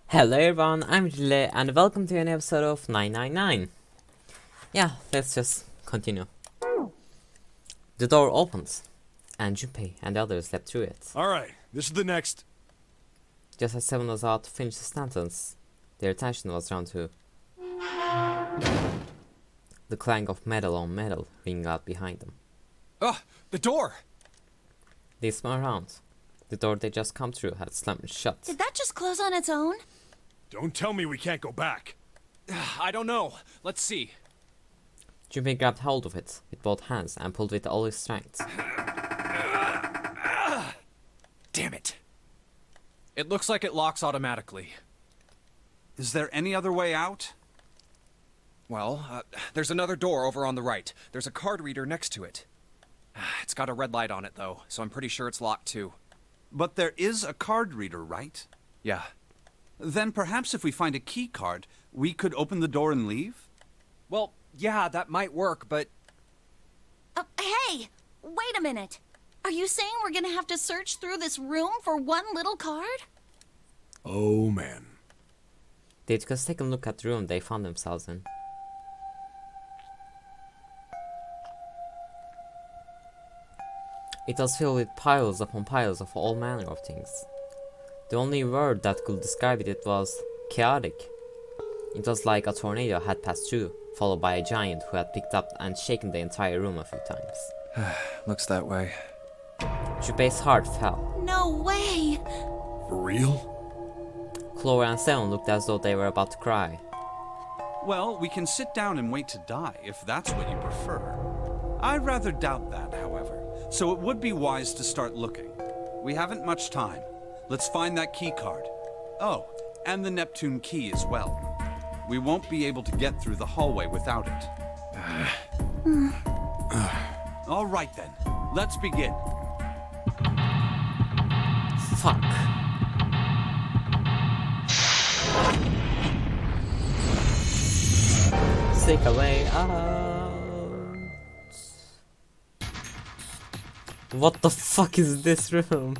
Hello everyone, I'm Rile and welcome to an episode of 999. Yeah, let's just continue. The door opens, and Junpei and the others step through it. Alright, this is the next. Just as Seven was about to finish the sentence, their attention was drawn to the clang of metal on metal ringing out behind them. The door! They spun around. The door they just come through had slammed shut. Did that just close on its own? Don't tell me we can't go back. I don't know. Let's see. Junpei grabbed hold of it with both hands and pulled with all his strength. Damn it. It looks like it locks automatically. Is there any other way out? Well, there's another door over on the right. There's a card reader next to it. It's got a red light on it, though, so I'm pretty sure it's locked, too. But there is a card reader, right? Yeah. Then perhaps if we find a key card, we could open the door and leave? Well, yeah, that might work, but... Hey! Wait a minute! Are you saying we're gonna have to search through this room for one little card? Oh man. They took a second look at the room they found themselves in. It was filled with piles upon piles of all manner of things. The only word that could describe it was chaotic. It was like a tornado had passed through, followed by a giant who had picked up and shaken the entire room a few times. Looks that way. Junpei's heart fell. No way! For real? Clover and Seven looked as though they were about to cry. Well, we can sit down and wait to die, if that's what you prefer. I rather doubt that, however, so it would be wise to start looking. We haven't much time. Let's find that key card. Oh, and the Neptune key as well. We won't be able to get through the hallway without it. All right then, let's begin. Fuck. Take away out. What the fuck is this room?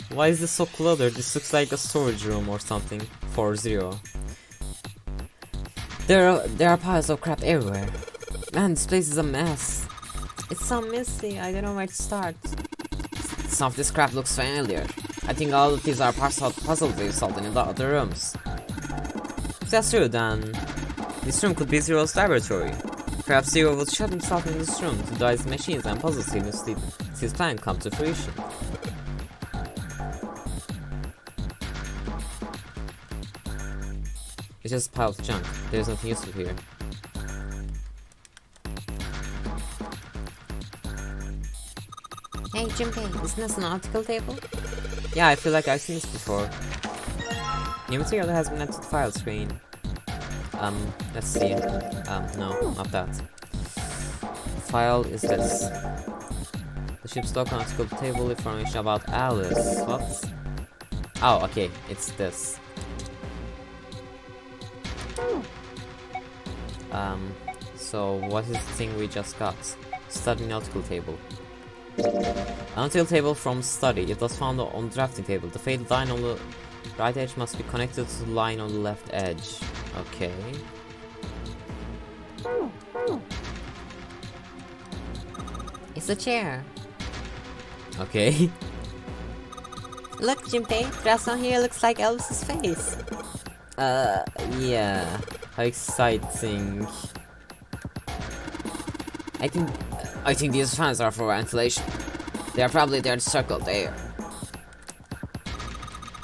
Why is this so cluttered? This looks like a storage room or something. 4-0. There are piles of crap everywhere. Man, this place is a mess. It's so messy, I don't know where to start. Some of this crap looks familiar. I think all of these are parts of the puzzle we've solved in the other rooms. If that's true, then this room could be Zero's laboratory. Perhaps Zero would shut himself in this room to devise machines and puzzles he must see his plan come to fruition. It's just a pile of junk. There's nothing useful here. Hey Junpei, isn't this an optical table? Yeah, I feel like I've seen this before. New material has been added to the file screen. Let's see. No, not that. File is this. The ship's local optical table information about Alice. What? Oh, okay, it's this. So what is the thing we just got? Study nautical table. A nautical table from study. It was found on the drafting table. The fatal line on the right edge must be connected to the line on the left edge. Okay. It's a chair. Okay. Look, Junpei, dressed on here looks like Elvis's face. Yeah. How exciting. I think these fans are for ventilation. They are probably there to circle the air.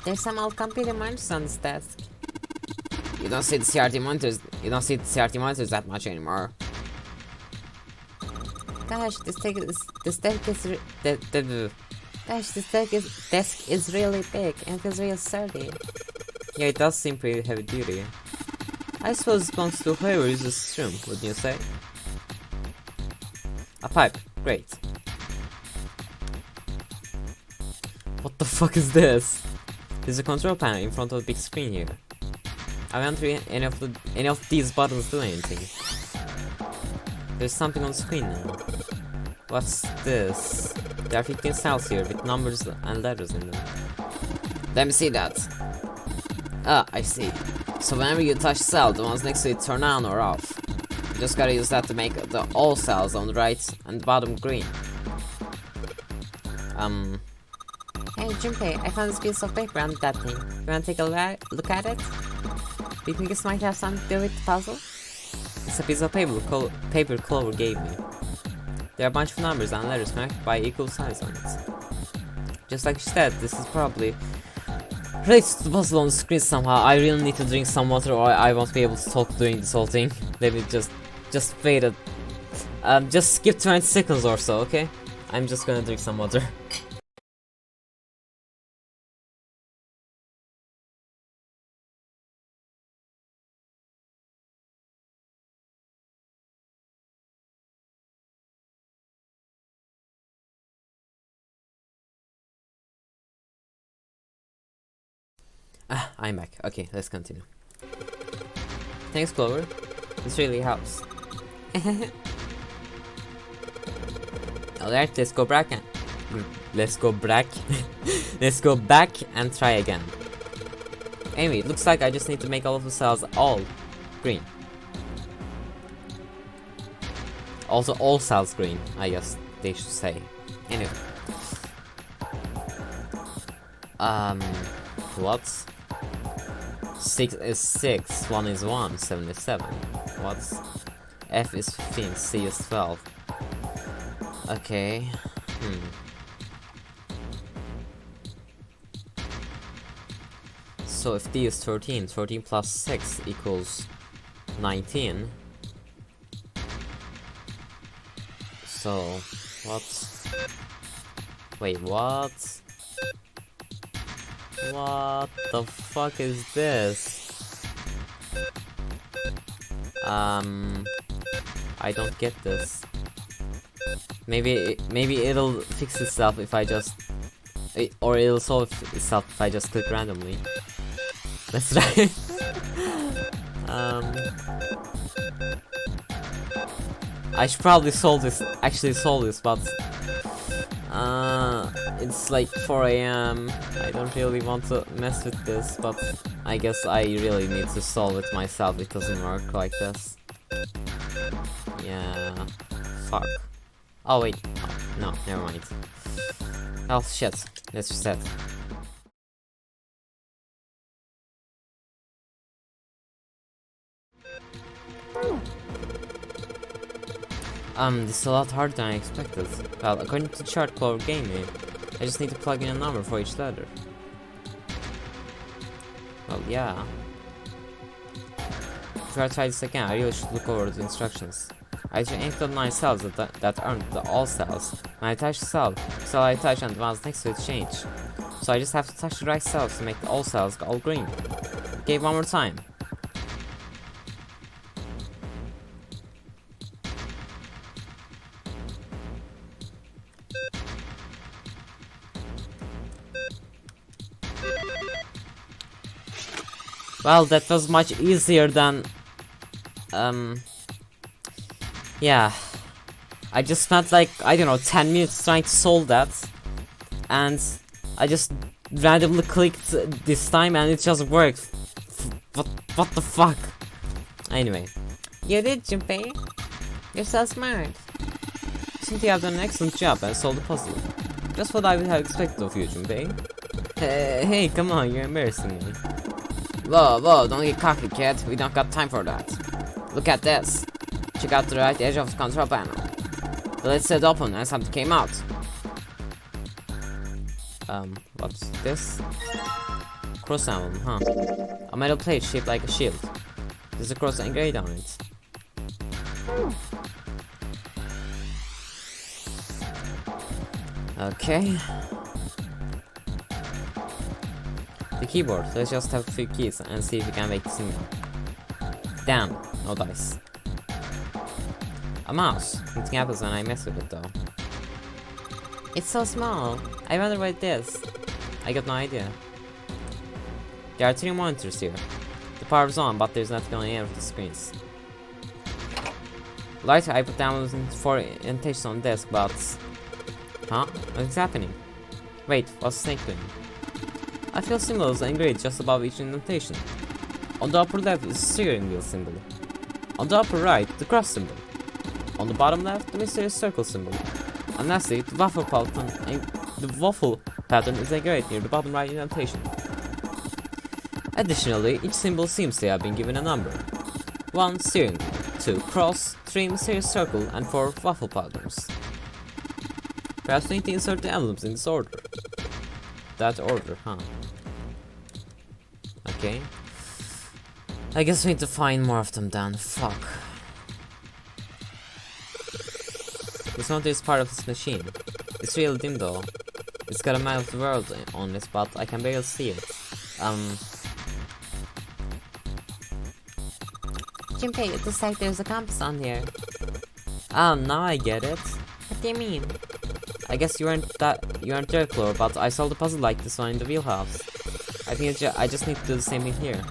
There's some old computer monitors on this desk. You don't see the CRT monitors. You don't see the CRT monitors that much anymore. Gosh, this desk is really big and feels real sturdy. Yeah, it does seem pretty heavy duty. I suppose it belongs to whoever uses this room, wouldn't you say? A pipe, great. What the fuck is this? There's a control panel in front of the big screen here. I wonder if any of these buttons do anything. There's something on the screen now. What's this? There are 15 cells here with numbers and letters in them. Let me see that. Ah, I see. So whenever you touch cell, the ones next to it turn on or off. You just gotta use that to make the all cells on the right and bottom green. Hey Junpei, I found this piece of paper under that thing. You wanna take a look at it? Do you think this might have something to do with the puzzle? It's a piece of paper Clover gave me. There are a bunch of numbers and letters marked by equal signs on it. Just like she said, this is probably related to the puzzle on the screen somehow. I really need to drink some water or I won't be able to talk during this whole thing. Let me just wait a... just skip 20 seconds or so, okay? I'm just gonna drink some water. I'm back. Okay, let's continue. Thanks, Clover. This really helps. Alright, let's go back and let's go back. Let's go back and try again. Anyway, it looks like I just need to make all of the cells all green. Also, all cells green, I guess they should say. Anyway. What? 6 is 6, 1 is 1, 7 is 7. What's F is 15, C is 12. Okay. So if D is 13, 13 plus 6 equals 19. So what? Wait, what? What the fuck is this? I don't get this. Maybe it'll fix itself if I just... or it'll solve itself if I just click randomly. Let's try. I should probably actually solve this, but... it's like 4 AM. I don't really want to mess with this, but I guess I really need to solve it myself. It doesn't work like this. Yeah. Fuck. Oh wait. Oh, no, never mind. Oh shit. Let's reset. This is a lot harder than I expected. Well, according to the chart Clover gave me, I just need to plug in a number for each letter. Well, yeah. Before I try this again, I really should look over the instructions. I inked on 9 cells that aren't the all cells. When I touch the cell I touch and the ones next to it change. So I just have to touch the right cells to make the all cells all green. Okay, one more time. Well, that was much easier than... yeah. I just spent like, I don't know, 10 minutes trying to solve that. And I just randomly clicked this time and it just worked. What the fuck? Anyway. You did, Junpei. You're so smart. Since you have done an excellent job and solved the puzzle. Just what I would have expected of you, Junpei. Hey, come on, you're embarrassing me. Whoa, don't get cocky, kid. We don't got time for that. Look at this. Check out the right edge of the control panel. The lid said open and something came out. What's this? Cross emblem, huh? A metal plate shaped like a shield. There's a cross engraved on it. Okay. The keyboard, let's just have a few keys and see if we can make the signal. Damn, no dice. A mouse. Something happens when I mess with it though. It's so small. I wonder what it is. I got no idea. There are 3 monitors here. The power's on, but there's nothing on any of the screens. Later I put down 4 annotations on the desk, but... Huh? What's happening? Wait, what's Snake doing? I feel symbols engraved just above each indentation. On the upper left is the steering wheel symbol. On the upper right, the cross symbol. On the bottom left, the mysterious circle symbol. And lastly, the waffle pattern is engraved near the bottom right indentation. Additionally, each symbol seems to have been given a number. 1 steering wheel, 2 cross, 3 mysterious circle, and 4 waffle patterns. Perhaps we need to insert the emblems in this order. That order, huh? Okay. I guess we need to find more of them then. Fuck. This one is part of this machine. It's real dim though. It's got a map of the world on it, but I can barely see it. Junpei, it looks like there's a compass on here. Oh, now I get it. What do you mean? I guess you weren't there, Chloe, but I solved a puzzle like this one in the wheelhouse. I think I just need to do the same thing here.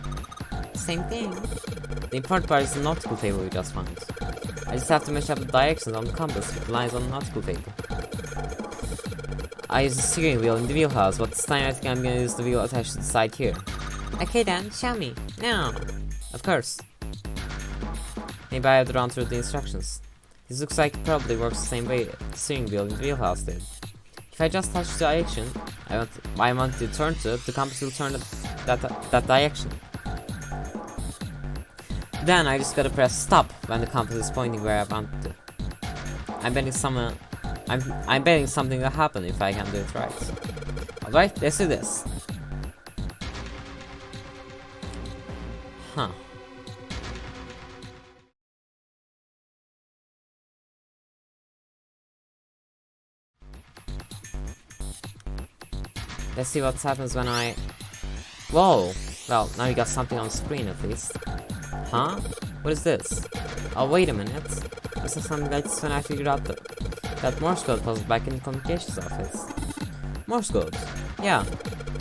Same thing? The important part is the nautical table we just found. I just have to match up the directions on the compass with the lines on the nautical table. I use the steering wheel in the wheelhouse, but this time I think I'm gonna use the wheel attached to the side here. Okay then, show me. Now! Of course. Maybe I have to run through the instructions. This looks like it probably works the same way the steering wheel in the wheelhouse did. If I just touch the direction I want to turn to, the compass will turn that direction. Then I just gotta press stop when the compass is pointing where I want to. I'm betting something will happen if I can do it right. Alright, let's do this. Huh. Let's see what happens when I... Whoa! Well, now we got something on the screen at least. Huh? What is this? Oh, wait a minute. This is something like this when I figured out that Morse code puzzle back in the communications office. Morse code? Yeah.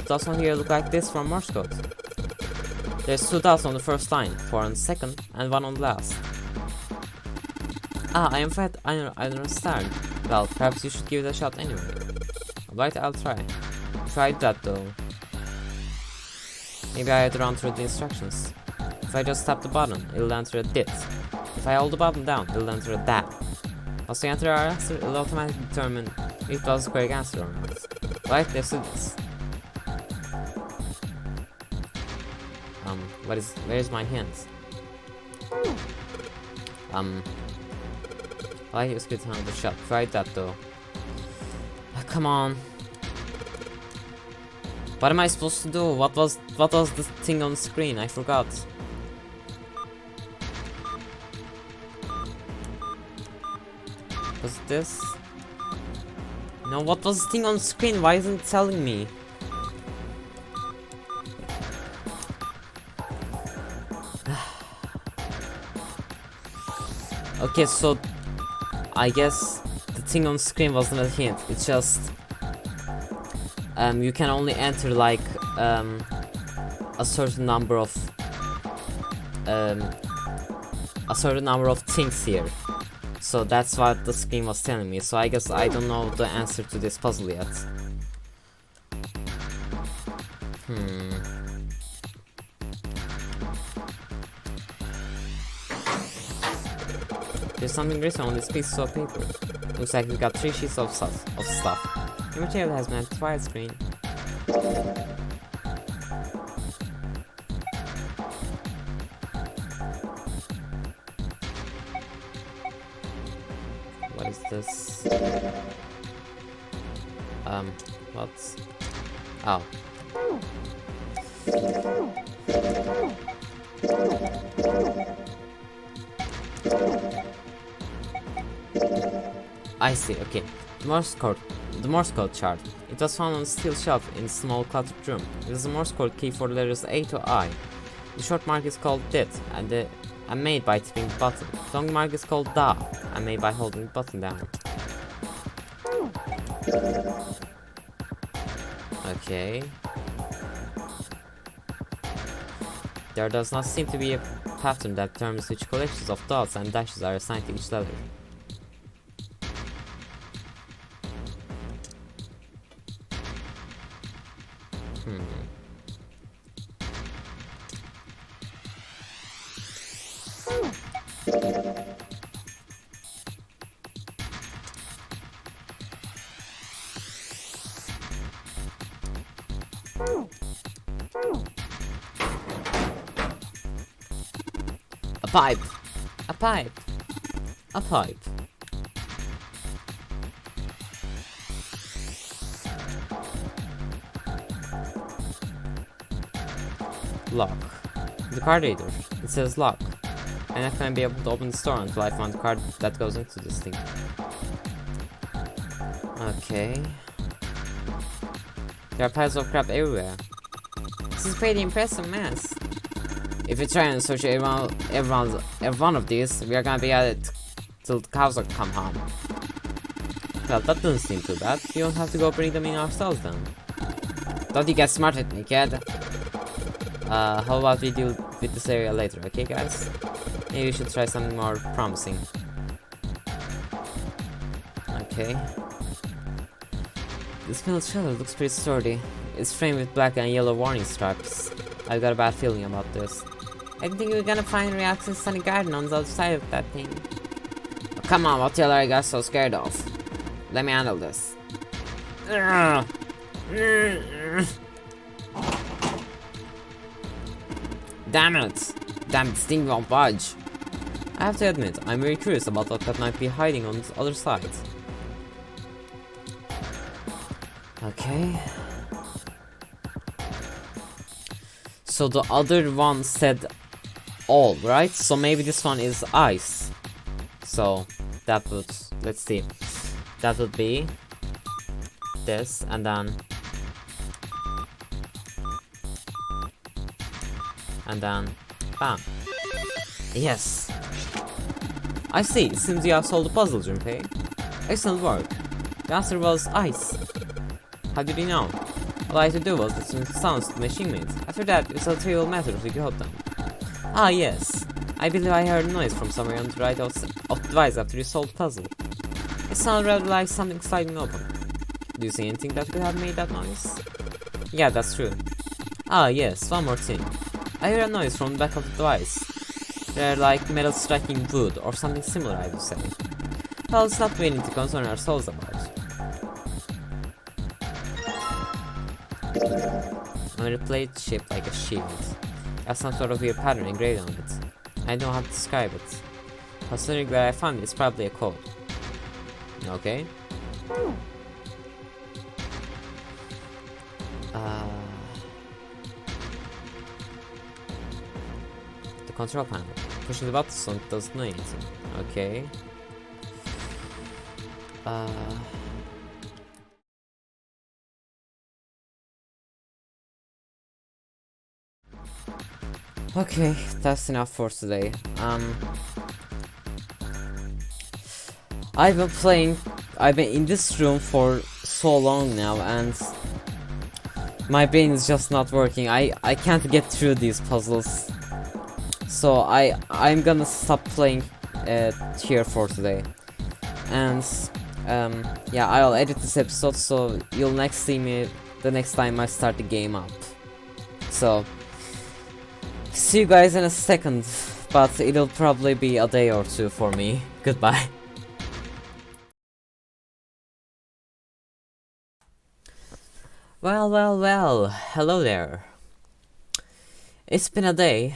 Does one here look like this from Morse code? There's 2 dots on the first line, 4 on the second, and 1 on the last. Ah, I am fat. I understand. Well, perhaps you should give it a shot anyway. Alright, I'll try. Tried that though. Maybe I had to run through the instructions. If I just tap the button, it'll enter a dit. If I hold the button down, it'll enter a dat. Once we enter our answer, it'll automatically determine if it was the correct answer or not. Right, let's do this. Where's my hint? I use good time to shot. Tried that though. Come on. What am I supposed to do? What was the thing on the screen? I forgot. Was this? No, what was the thing on the screen? Why isn't it telling me? Okay, so I guess the thing on the screen wasn't a hint. It's just you can only enter like a certain number of things here. So that's what the screen was telling me. So I guess I don't know the answer to this puzzle yet. There's something written on this piece of paper. Looks like we got 3 sheets of stuff. The material has been twice screen. What is this? What? Oh. I see, okay. The Morse code chart. It was found on a steel shelf in a small cluttered room. It is a Morse code key for the letters A to I. The short mark is called dit, and made by tipping the button. The long mark is called da, and made by holding the button down. Okay. There does not seem to be a pattern that determines which collections of dots and dashes are assigned to each letter. A pipe. A pipe. A pipe. Lock. The card reader. It says lock. And I can't be able to open the store until I find the card that goes into this thing. Okay. There are piles of crap everywhere. This is pretty impressive mess. If we try and search every one of these, we are gonna be at it till the cows come home. Well, that doesn't seem too bad. We don't have to go bring them in ourselves then. Don't you get smart with me, kid? How about we deal with this area later, okay guys? Maybe we should try something more promising. Okay. This metal shutter looks pretty sturdy. It's framed with black and yellow warning stripes. I've got a bad feeling about this. I think we're gonna find Reax's sunny garden on the other side of that thing. Oh, come on, what the hell are you guys so scared of? Let me handle this. Damn it! Damn, this thing won't budge. I have to admit, I'm very curious about what that might be hiding on the other side. Okay. So the other one said all, right? So maybe this one is ice. So that would, let's see. That would be this, and then bam. Yes. I see. It seems you have solved the puzzle, Junpei. Excellent work. The answer was ice. How did you know? All I had to do was listen to the sounds the machine made. After that, it's a trivial matter to decode them. Ah, yes. I believe I heard a noise from somewhere on the right of the device after you solved the puzzle. It sounded rather like something sliding open. Do you see anything that could have made that noise? Yeah, that's true. Ah, yes. One more thing. I hear a noise from the back of the device. They're like metal striking wood or something similar, I would say. Well, it's not really to concern ourselves about. On a plate shaped like a shield. Has some sort of weird pattern engraved on it. I don't know how to describe it. Considering where I found it, it's probably a code. Okay. The control panel. Pushing the button so it doesn't do anything. Okay. Okay, that's enough for today. I've been in this room for so long now, and my brain is just not working. I can't get through these puzzles. So I'm gonna stop playing here for today. And yeah, I'll edit this episode so you'll next see me the next time I start the game up. So see you guys in a second, but it'll probably be a day or two for me. Goodbye. Well, hello there. It's been a day.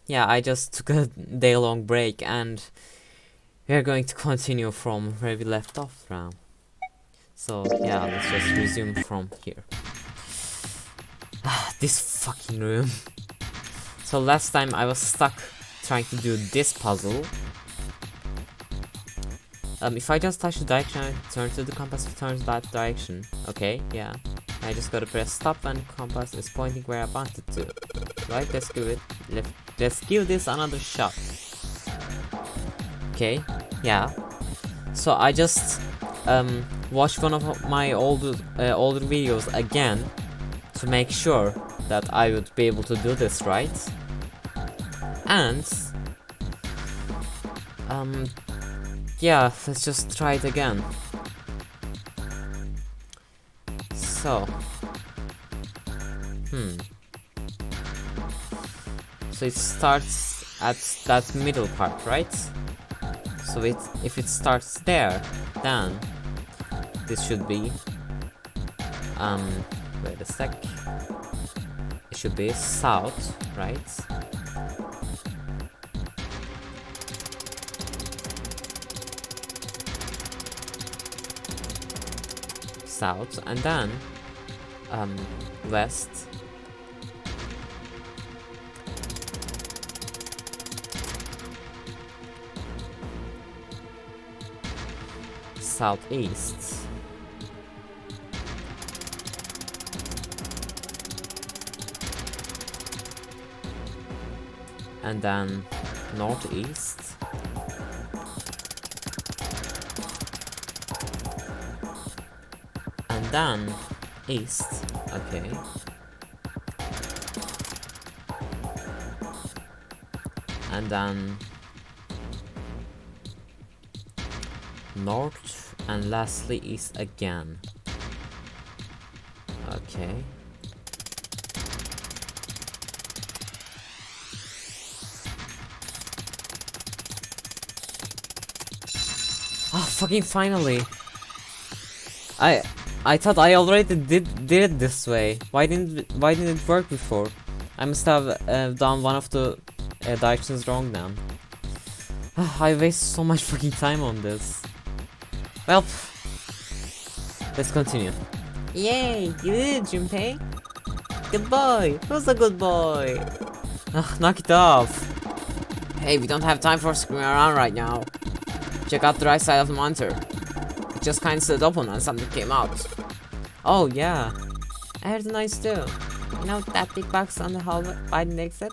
Yeah, I just took a day-long break, and we're going to continue from where we left off now. So yeah, let's just resume from here. This fucking room. So last time I was stuck trying to do this puzzle. If I just touch the direction, I turn to the compass returns that direction. Okay, yeah. I just gotta press stop and compass is pointing where I want it to. Right, let's give this another shot. Okay, yeah. So I just watched one of my older videos again to make sure that I would be able to do this right. And yeah, let's just try it again. So so it starts at that middle part, right? So if it starts there, then this should be wait a sec. It should be south, right? South, and then west. Southeast. And then northeast. And then east. Okay. And then north, and lastly east again. Okay. Oh, fucking finally! I thought I already did it this way. Why didn't it work before? I must have done one of the directions wrong then. I wasted so much fucking time on this. Well, let's continue. Yay! You did it, Junpei! Good boy! Who's a good boy? Knock it off! Hey, we don't have time for screwing around right now. Check out the right side of the monitor. It just kinda stood open and something came out. Oh yeah, I heard the noise too. You know that big box on the hall by the exit?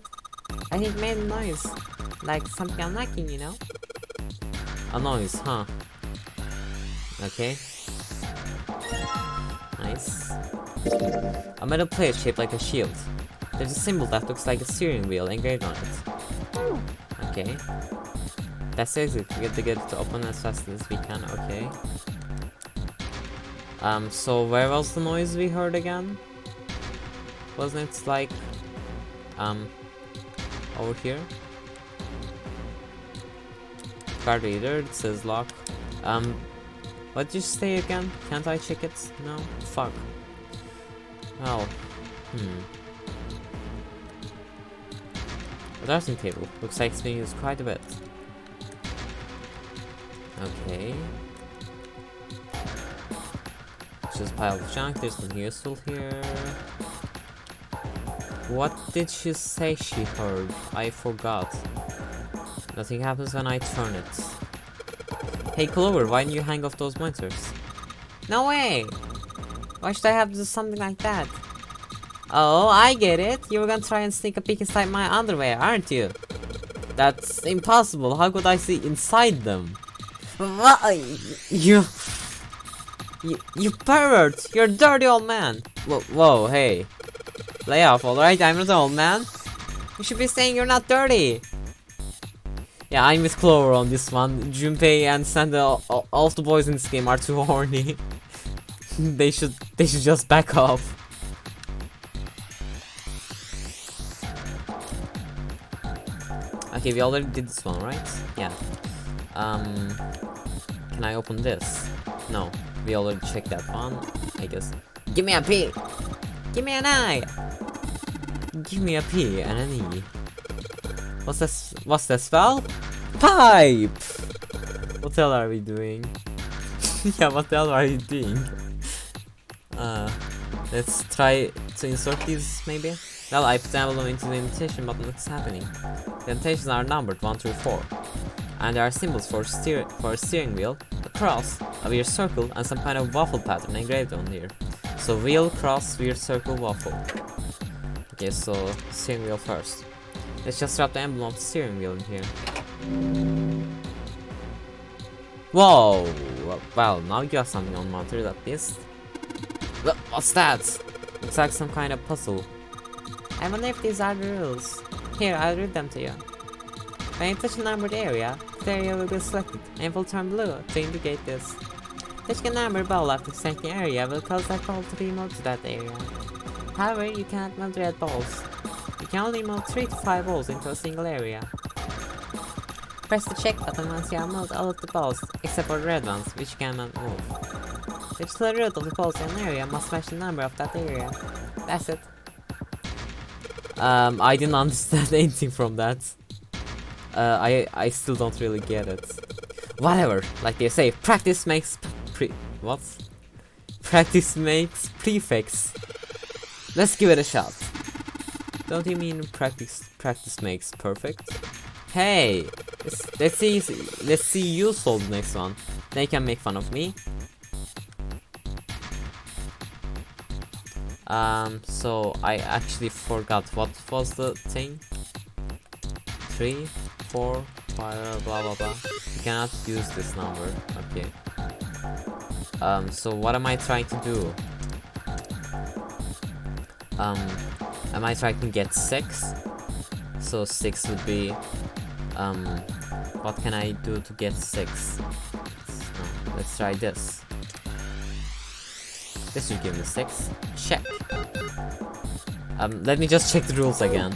I think it made a noise. Like something unlocking, you know? A noise, huh? Okay. Nice. A metal plate shaped like a shield. There's a symbol that looks like a steering wheel engraved on it. Okay. That's it. We get to get it to open as fast as we can. Okay. So where was the noise we heard again? Wasn't it like over here? Card reader, it says lock. What did you say again? Can't I check it? No? Fuck. Well, The dressing table looks like it's being used quite a bit. Okay. It's just a pile of junk, there's nothing useful here. What did she say she heard? I forgot. Nothing happens when I turn it. Hey Clover, why didn't you hang off those monitors? No way! Why should I have to do something like that? Oh, I get it. You were gonna try and sneak a peek inside my underwear, aren't you? That's impossible. How could I see inside them? You pervert! You're a dirty old man! Whoa, hey. Lay off, alright? I'm not an old man. You should be saying you're not dirty! Yeah, I'm with Clover on this one. Junpei and Sandra, all of the boys in this game are too horny. they should just back off. Okay, we already did this one, right? Yeah. Can I open this? No, we already checked that one, I guess. Give me a P! Give me an I! Give me a P and an E. What's that spell? Pipe! What the hell are we doing? Yeah, what the hell are you doing? Let's try to insert these, maybe? Well, I put them into the invitation, but what's happening? The invitations are numbered 1 through 4. And there are symbols for a steering wheel, a cross, a weird circle, and some kind of waffle pattern engraved on here. So wheel, cross, weird circle, waffle. Okay, so steering wheel first. Let's just wrap the emblem of the steering wheel in here. Whoa! Well, now you have something on monitor at least. What's that? Looks like some kind of puzzle. I wonder if these are the rules. Here, I'll read them to you. When you touch a numbered area, the area will be selected and will turn blue to indicate this. Touching a numbered ball after selecting area will cause that ball to be moved to that area. However, you cannot move red balls. You can only move 3 to 5 balls into a single area. Press the check button once you have moved all of the balls, except for the red ones, which you cannot move. Reach to the root of the balls in an area, must match the number of that area. That's it. I didn't understand anything from that. I still don't really get it. Whatever, like they say, practice makes what? Practice makes prefix. Let's give it a shot. Don't you mean practice makes perfect? Hey, let's see you solve the next one. They can make fun of me. So I actually forgot what was the thing. 3, 4, 5, blah blah blah. You cannot use this number. Okay. So what am I trying to do? Am I trying to get 6? So 6 would be, what can I do to get 6? Let's try this. This should give me 6. Check. Let me just check the rules again.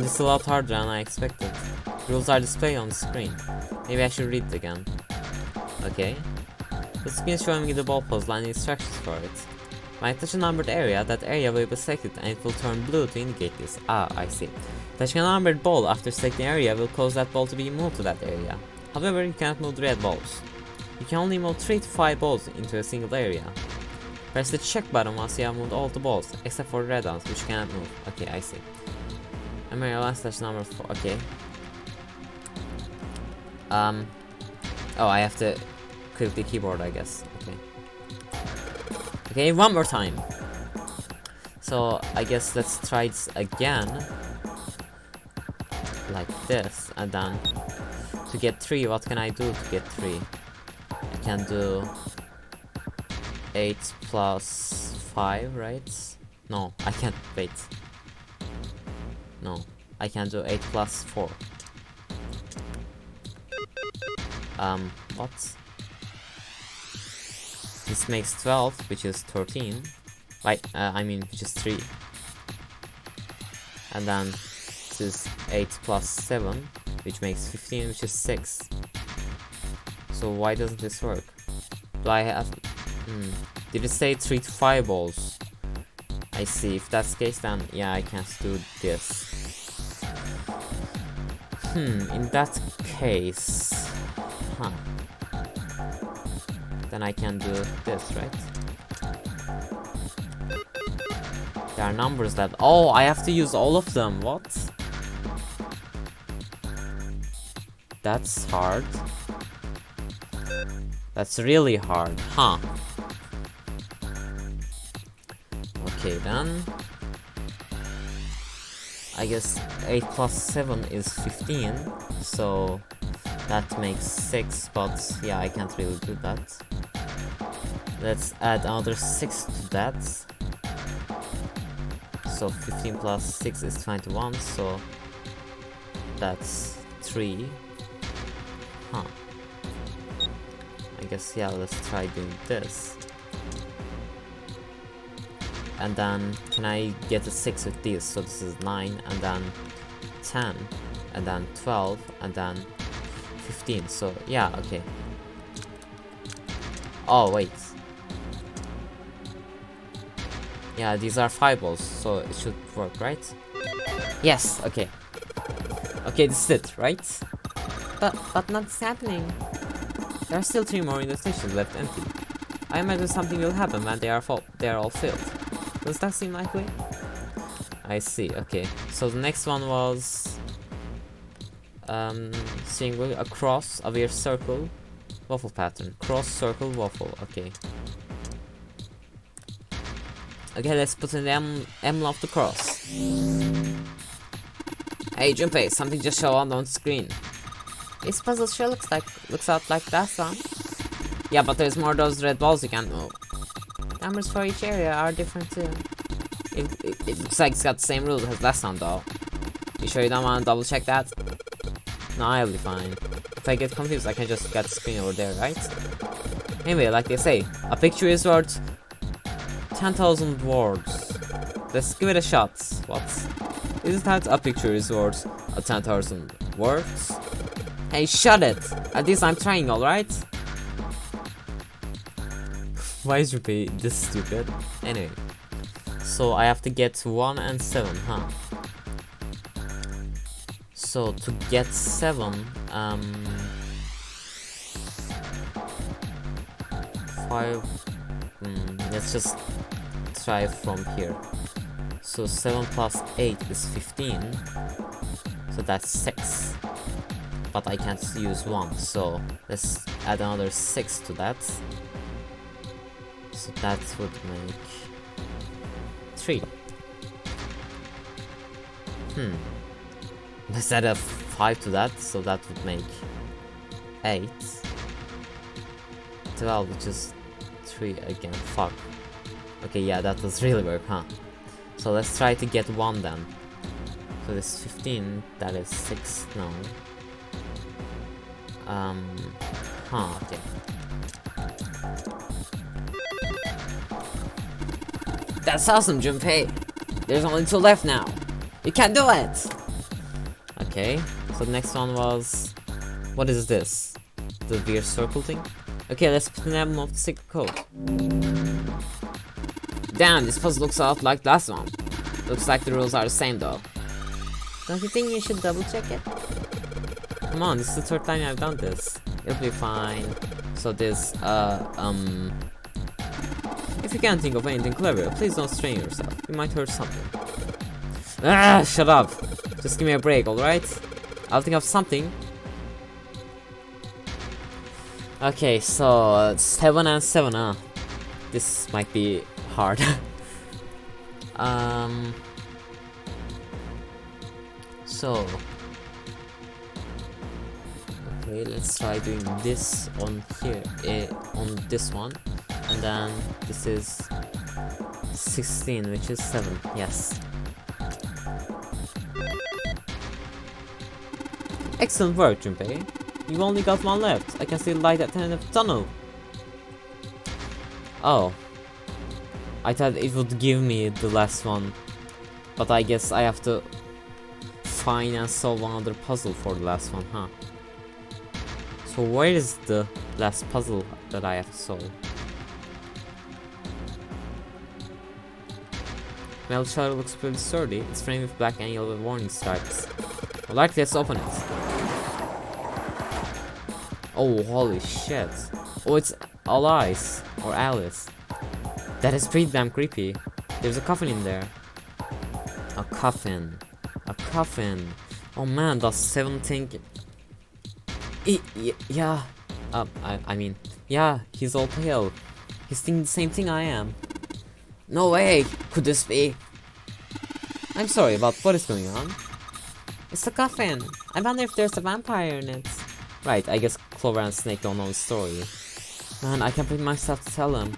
This is a lot harder than I expected. Rules are displayed on the screen. Maybe I should read it again. Okay. The screen is showing me the ball puzzle and the instructions for it. When I touch a numbered area, that area will be selected and it will turn blue to indicate this. Ah, I see. Touching a numbered ball after selecting area will cause that ball to be moved to that area. However, you cannot move the red balls. You can only move 3 to 5 balls into a single area. Press the check button once you have moved all the balls, except for the red ones, which you cannot move. Okay, I see. Area last touch number 4. Okay. Oh, I have to click the keyboard, I guess. Okay. Okay, one more time. So I guess let's try it again, like this, and then to get 3, what can I do to get 3? I can do 8 plus 5, right? No, I can't. Wait. No, I can do 8 plus 4. What? This makes 12, which is 13. Right, I mean, which is 3. And then this is 8 plus 7, which makes 15, which is 6. So why doesn't this work? Do I have... Did it say 3 to 5 balls? I see, if that's the case, then yeah, I can't do this. In that case... Then I can do this, right? There are numbers that... Oh, I have to use all of them, what? That's hard. That's really hard, huh? Okay, then... I guess 8 plus 7 is 15, so... That makes 6, but yeah, I can't really do that. Let's add another 6 to that. So 15 plus 6 is 21, so that's 3. Huh. I guess, yeah, let's try doing this. And then, can I get a 6 with this? So this is 9, and then 10, and then 12, and then 15, so yeah, okay. Oh, wait. Yeah, these are 5 balls, so it should work, right? Yes, okay. Okay, this is it, right? But nothing's happening. There are still 3 more in the station left empty. I imagine something will happen when they are all filled. Does that seem likely? I see, okay. So the next one was... seeing a cross, a weird circle, waffle pattern. Cross, circle, waffle, okay. Okay, let's put in the emblem of the cross. Hey Junpei, something just showed on the screen. This puzzle sure looks out like that one. Yeah, but there's more of those red balls you can't move. Numbers for each area are different too. It looks like it's got the same rules as last one though. You sure you don't want to double check that? No, I'll be fine. If I get confused, I can just get the screen over there, right? Anyway, like they say, a picture is worth 10,000 words. Let's give it a shot. What? Is it that a picture is worth 10,000 words? Hey, shut it! At least I'm trying, alright? Why is Junpei this stupid? Anyway. So I have to get 1 and 7, huh? So to get 7, 5. Let's just try from here. So 7 plus 8 is 15. So that's 6. But I can't use 1, so let's add another 6 to that. So that would make 3. Let's add a 5 to that, so that would make 8. 12, which is 3 again. Fuck. Okay, yeah, that does really work, huh? So let's try to get 1 then. So this 15, that is 6 now. Okay. That's awesome, Junpei! There's only 2 left now! You can do it! Okay, so the next one was... What is this? The weird circle thing? Okay, let's put an emblem of the secret code. Damn, this puzzle looks a lot like the last one. Looks like the rules are the same though. Don't you think you should double check it? Come on, this is the 3rd time I've done this. It'll be fine. So this, if you can't think of anything clever, please don't strain yourself. You might hurt something. Ah, shut up. Just give me a break, alright? I'll think of something. Okay, so 7 and 7, huh? This might be hard. So okay, let's try doing this on here, on this one, and then this is 16, which is 7. Yes. Excellent work, Junpei. You've only got 1 left. I can see the light at the end of the tunnel. Oh. I thought it would give me the last one. But I guess I have to find and solve another puzzle for the last one, huh? So where is the last puzzle that I have to solve? Metal shutter looks pretty sturdy. It's framed with black and yellow warning stripes. Alright, let's open it. Oh, holy shit. Oh, it's Alice. Or Alice. That is pretty damn creepy. There's a coffin in there. A coffin. A coffin. Oh man, does 7 think... Yeah. I mean, yeah, he's all pale. He's thinking the same thing I am. No way! Could this be? I'm sorry about what is going on. It's a coffin. I wonder if there's a vampire in it. Right, I guess Clover and Snake don't know the story. Man, I can't bring myself to tell them.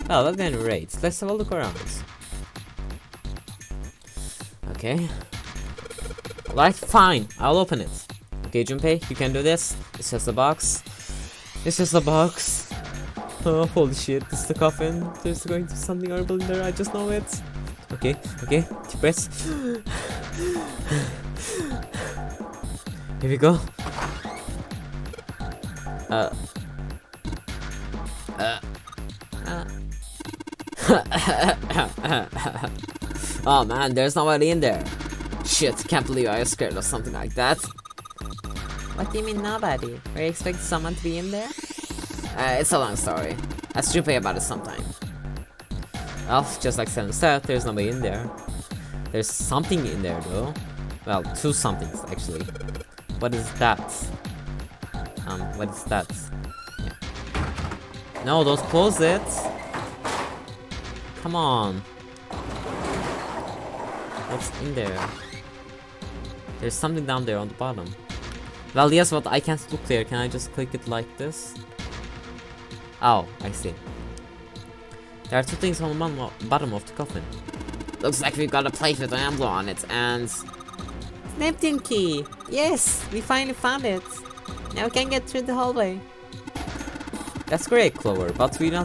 Well, at any rate, let's have a look around. Okay. Right, fine. I'll open it. Okay, Junpei, you can do this. It's just a box. It's just a box. Oh, holy shit, this is the coffin. There's going to be something horrible in there, I just know it. Okay, okay, deep breaths. Here we go. Oh man, there's nobody in there. Shit, can't believe I was scared of something like that. What do you mean nobody? Were you expecting someone to be in there? It's a long story. Ask Junpei about it sometime. Well, just like Sam said, there's nobody in there. There's something in there though. Well, 2 somethings actually. What is that? What is that? Yeah. No, don't close it! Come on. What's in there? There's something down there on the bottom. Well, yes, but I can't look there. Can I just click it like this? Oh, I see. There are 2 things on the bottom of the coffin. Looks like we've got a plate with an emblem on it, and... Neptune key! Yes! We finally found it! Now we can get through the hallway. That's great, Clover, but we do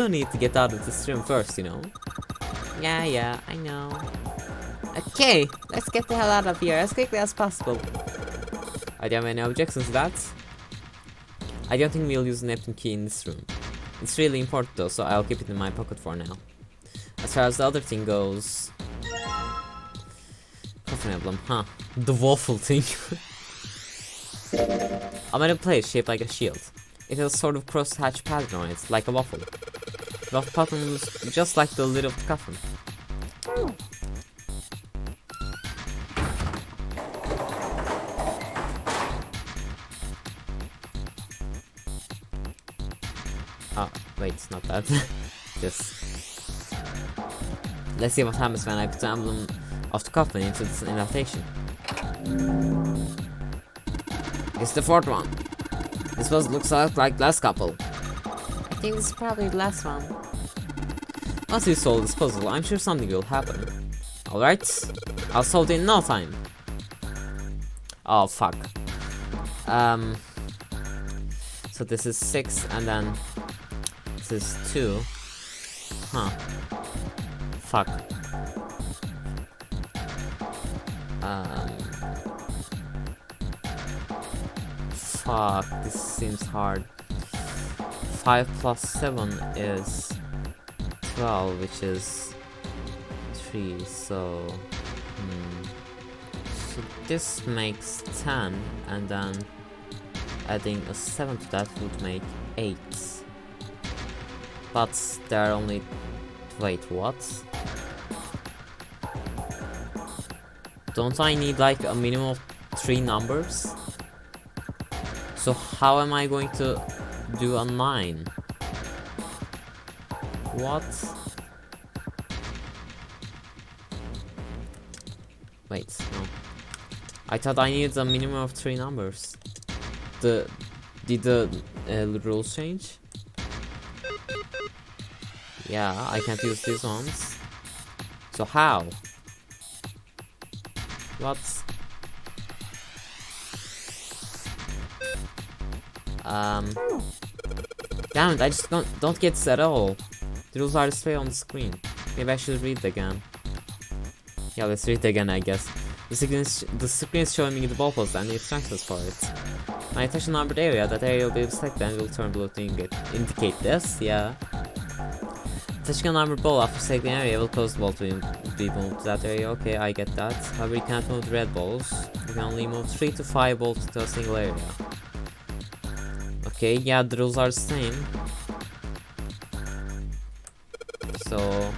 need to get out of this room first, you know? Yeah, I know. Okay, let's get the hell out of here as quickly as possible. I don't have any objections to that. I don't think we'll use the Neptune key in this room. It's really important though, so I'll keep it in my pocket for now. As far as the other thing goes... Coffin emblem, huh? The waffle thing. A metal plate shaped like a shield. It has a sort of cross-hatch pattern on it, like a waffle. The waffle pattern looks just like the lid of the coffin. Oh, wait, it's not that. Just... Let's see what happens when I put the emblem of the coffin into this invitation. It's the fourth one. This was looks like last couple. I think this is probably the last one. Once we solve this puzzle, I'm sure something will happen. Alright, I'll solve it in no time. Oh fuck. So this is 6 and then this is 2. Huh. Fuck. Fuck, this seems hard. 5 plus 7 is 12, which is 3, so... So this makes 10, and then adding a 7 to that would make 8. But there are only... Wait, what? Don't I need like a minimum of 3 numbers? So how am I going to do a 9? What? Wait, no. I thought I needed a minimum of 3 numbers. Did the rules change? Yeah, I can't use these ones. So how? What? Damn it, I just don't get this at all. The rules are displayed on the screen. Maybe I should read it again. Yeah, let's read it again, I guess. The screen is showing me the ball post and the instructions for it. When I touch a numbered area, that area will be selected and will turn blue to indicate this, yeah. Touching a numbered ball after selecting an area will cause the ball to be moved to that area. Okay, I get that. However, you can't move the red balls. You can only move 3 to 5 balls to a single area. Okay, yeah, the rules are the same. So...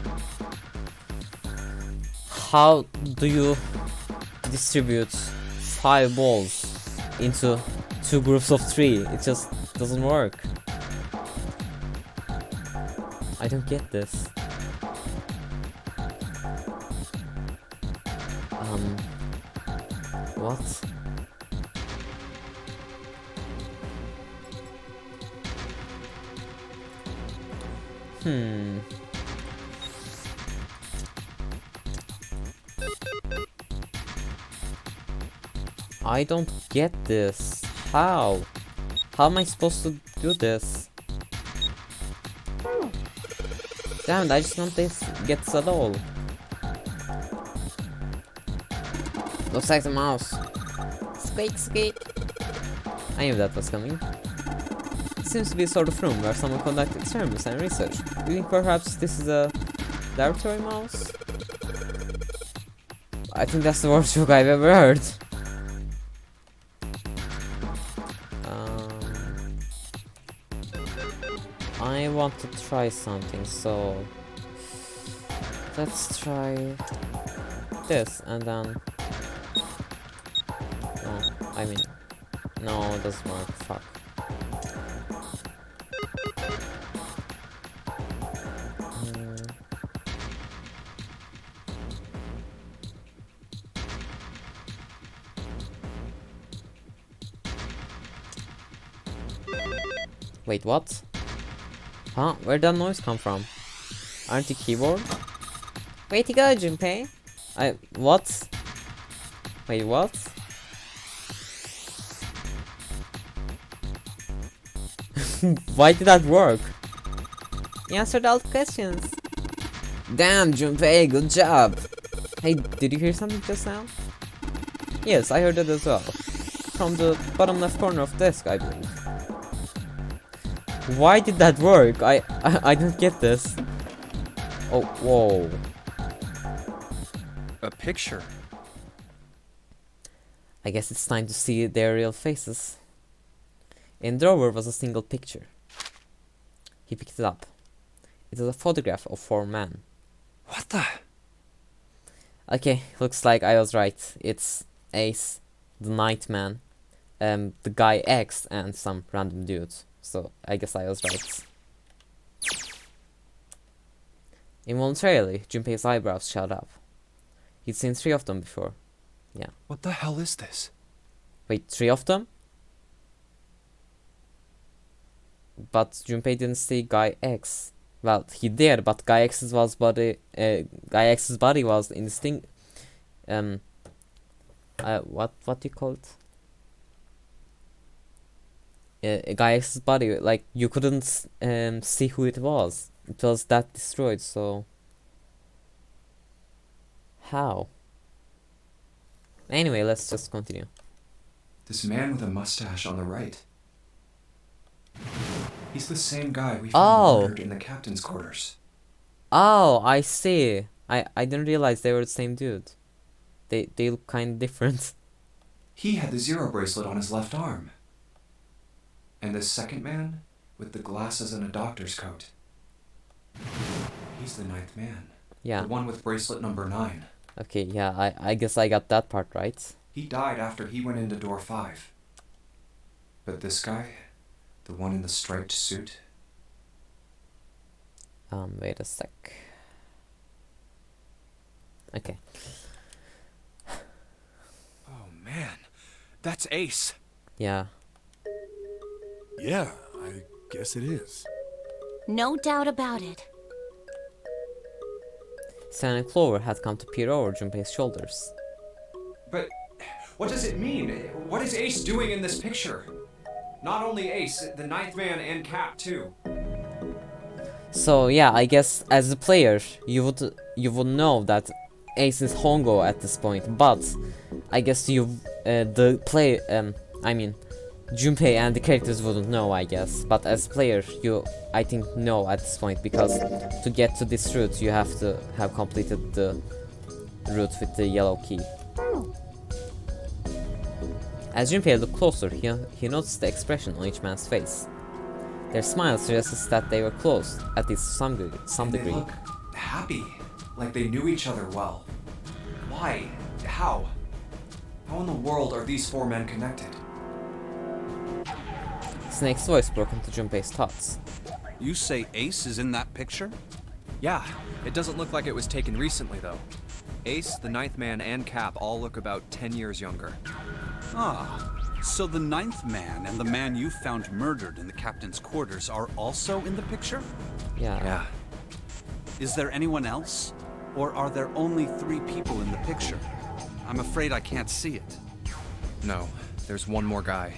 How do you distribute 5 balls into 2 groups of 3? It just doesn't work. I don't get this. What? I don't get this. How? How am I supposed to do this? Damn it, I just don't get this at all. Looks like the mouse. Squeak, squeak. I knew that was coming. It seems to be a sort of room where someone conducts experiments and research. Do you think perhaps this is a laboratory mouse? I think that's the worst joke I've ever heard. I want to try something, so let's try this and then no, it doesn't work. Fuck. Wait, what? Huh? Where'd that noise come from? Aren't you keyboard? Way to go, Junpei! What? Wait, what? Why did that work? You answered all the questions. Damn, Junpei, good job! Hey, did you hear something just now? Yes, I heard it as well. From the bottom left corner of the desk, I believe. Why did that work? I don't get this. Oh, whoa. A picture. I guess it's time to see their real faces. In the drawer was a single picture. He picked it up. It was a photograph of 4 men. What the? Okay, looks like I was right. It's Ace, the Nightman, the guy X, and some random dude. So I guess I was right. Involuntarily, Junpei's eyebrows shot up. He'd seen 3 of them before. Yeah. What the hell is this? Wait, 3 of them? But Junpei didn't see Guy X. Well, he did, but Guy X's body was indistinct. What do you call it? Guy X's body, like, you couldn't see who it was. It was that destroyed, so how? Anyway, let's just continue. This man with a mustache on the right. He's the same guy we Oh. found murdered in the captain's quarters. Oh, I see. I didn't realize they were the same dude. They look kind of different. He had the zero bracelet on his left arm. And the second man, with the glasses and a doctor's coat. He's the 9th man. Yeah. The one with bracelet number 9. Okay, yeah, I guess I got that part right. He died after he went into door 5. But this guy, the one in the striped suit, Wait a sec. Okay. Oh man, that's Ace. Yeah. Yeah, I guess it is. No doubt about it. Sand and Clover had come to peer over Junpei's shoulders. But what does it mean? What is Ace doing in this picture? Not only Ace, the 9th man and Cap too. So yeah, I guess as a player, you would know that Ace is Hongo at this point, but I guess Junpei and the characters wouldn't know, I guess. But as a player, you, I think, know at this point, because to get to this route, you have to have completed the route with the yellow key. As Junpei looked closer, he noticed the expression on each man's face. Their smiles suggested that they were close, at least to some And they degree. look happy, like they knew each other well. Why? How? How in the world are these 4 men connected? Snake's voice broke into Junpei's thoughts. You say Ace is in that picture? Yeah, it doesn't look like it was taken recently though. Ace, the 9th man, and Cap all look about 10 years younger. Ah, so the 9th man and the man you found murdered in the captain's quarters are also in the picture? Yeah. Is there anyone else? Or are there only 3 people in the picture? I'm afraid I can't see it. No, there's one more guy.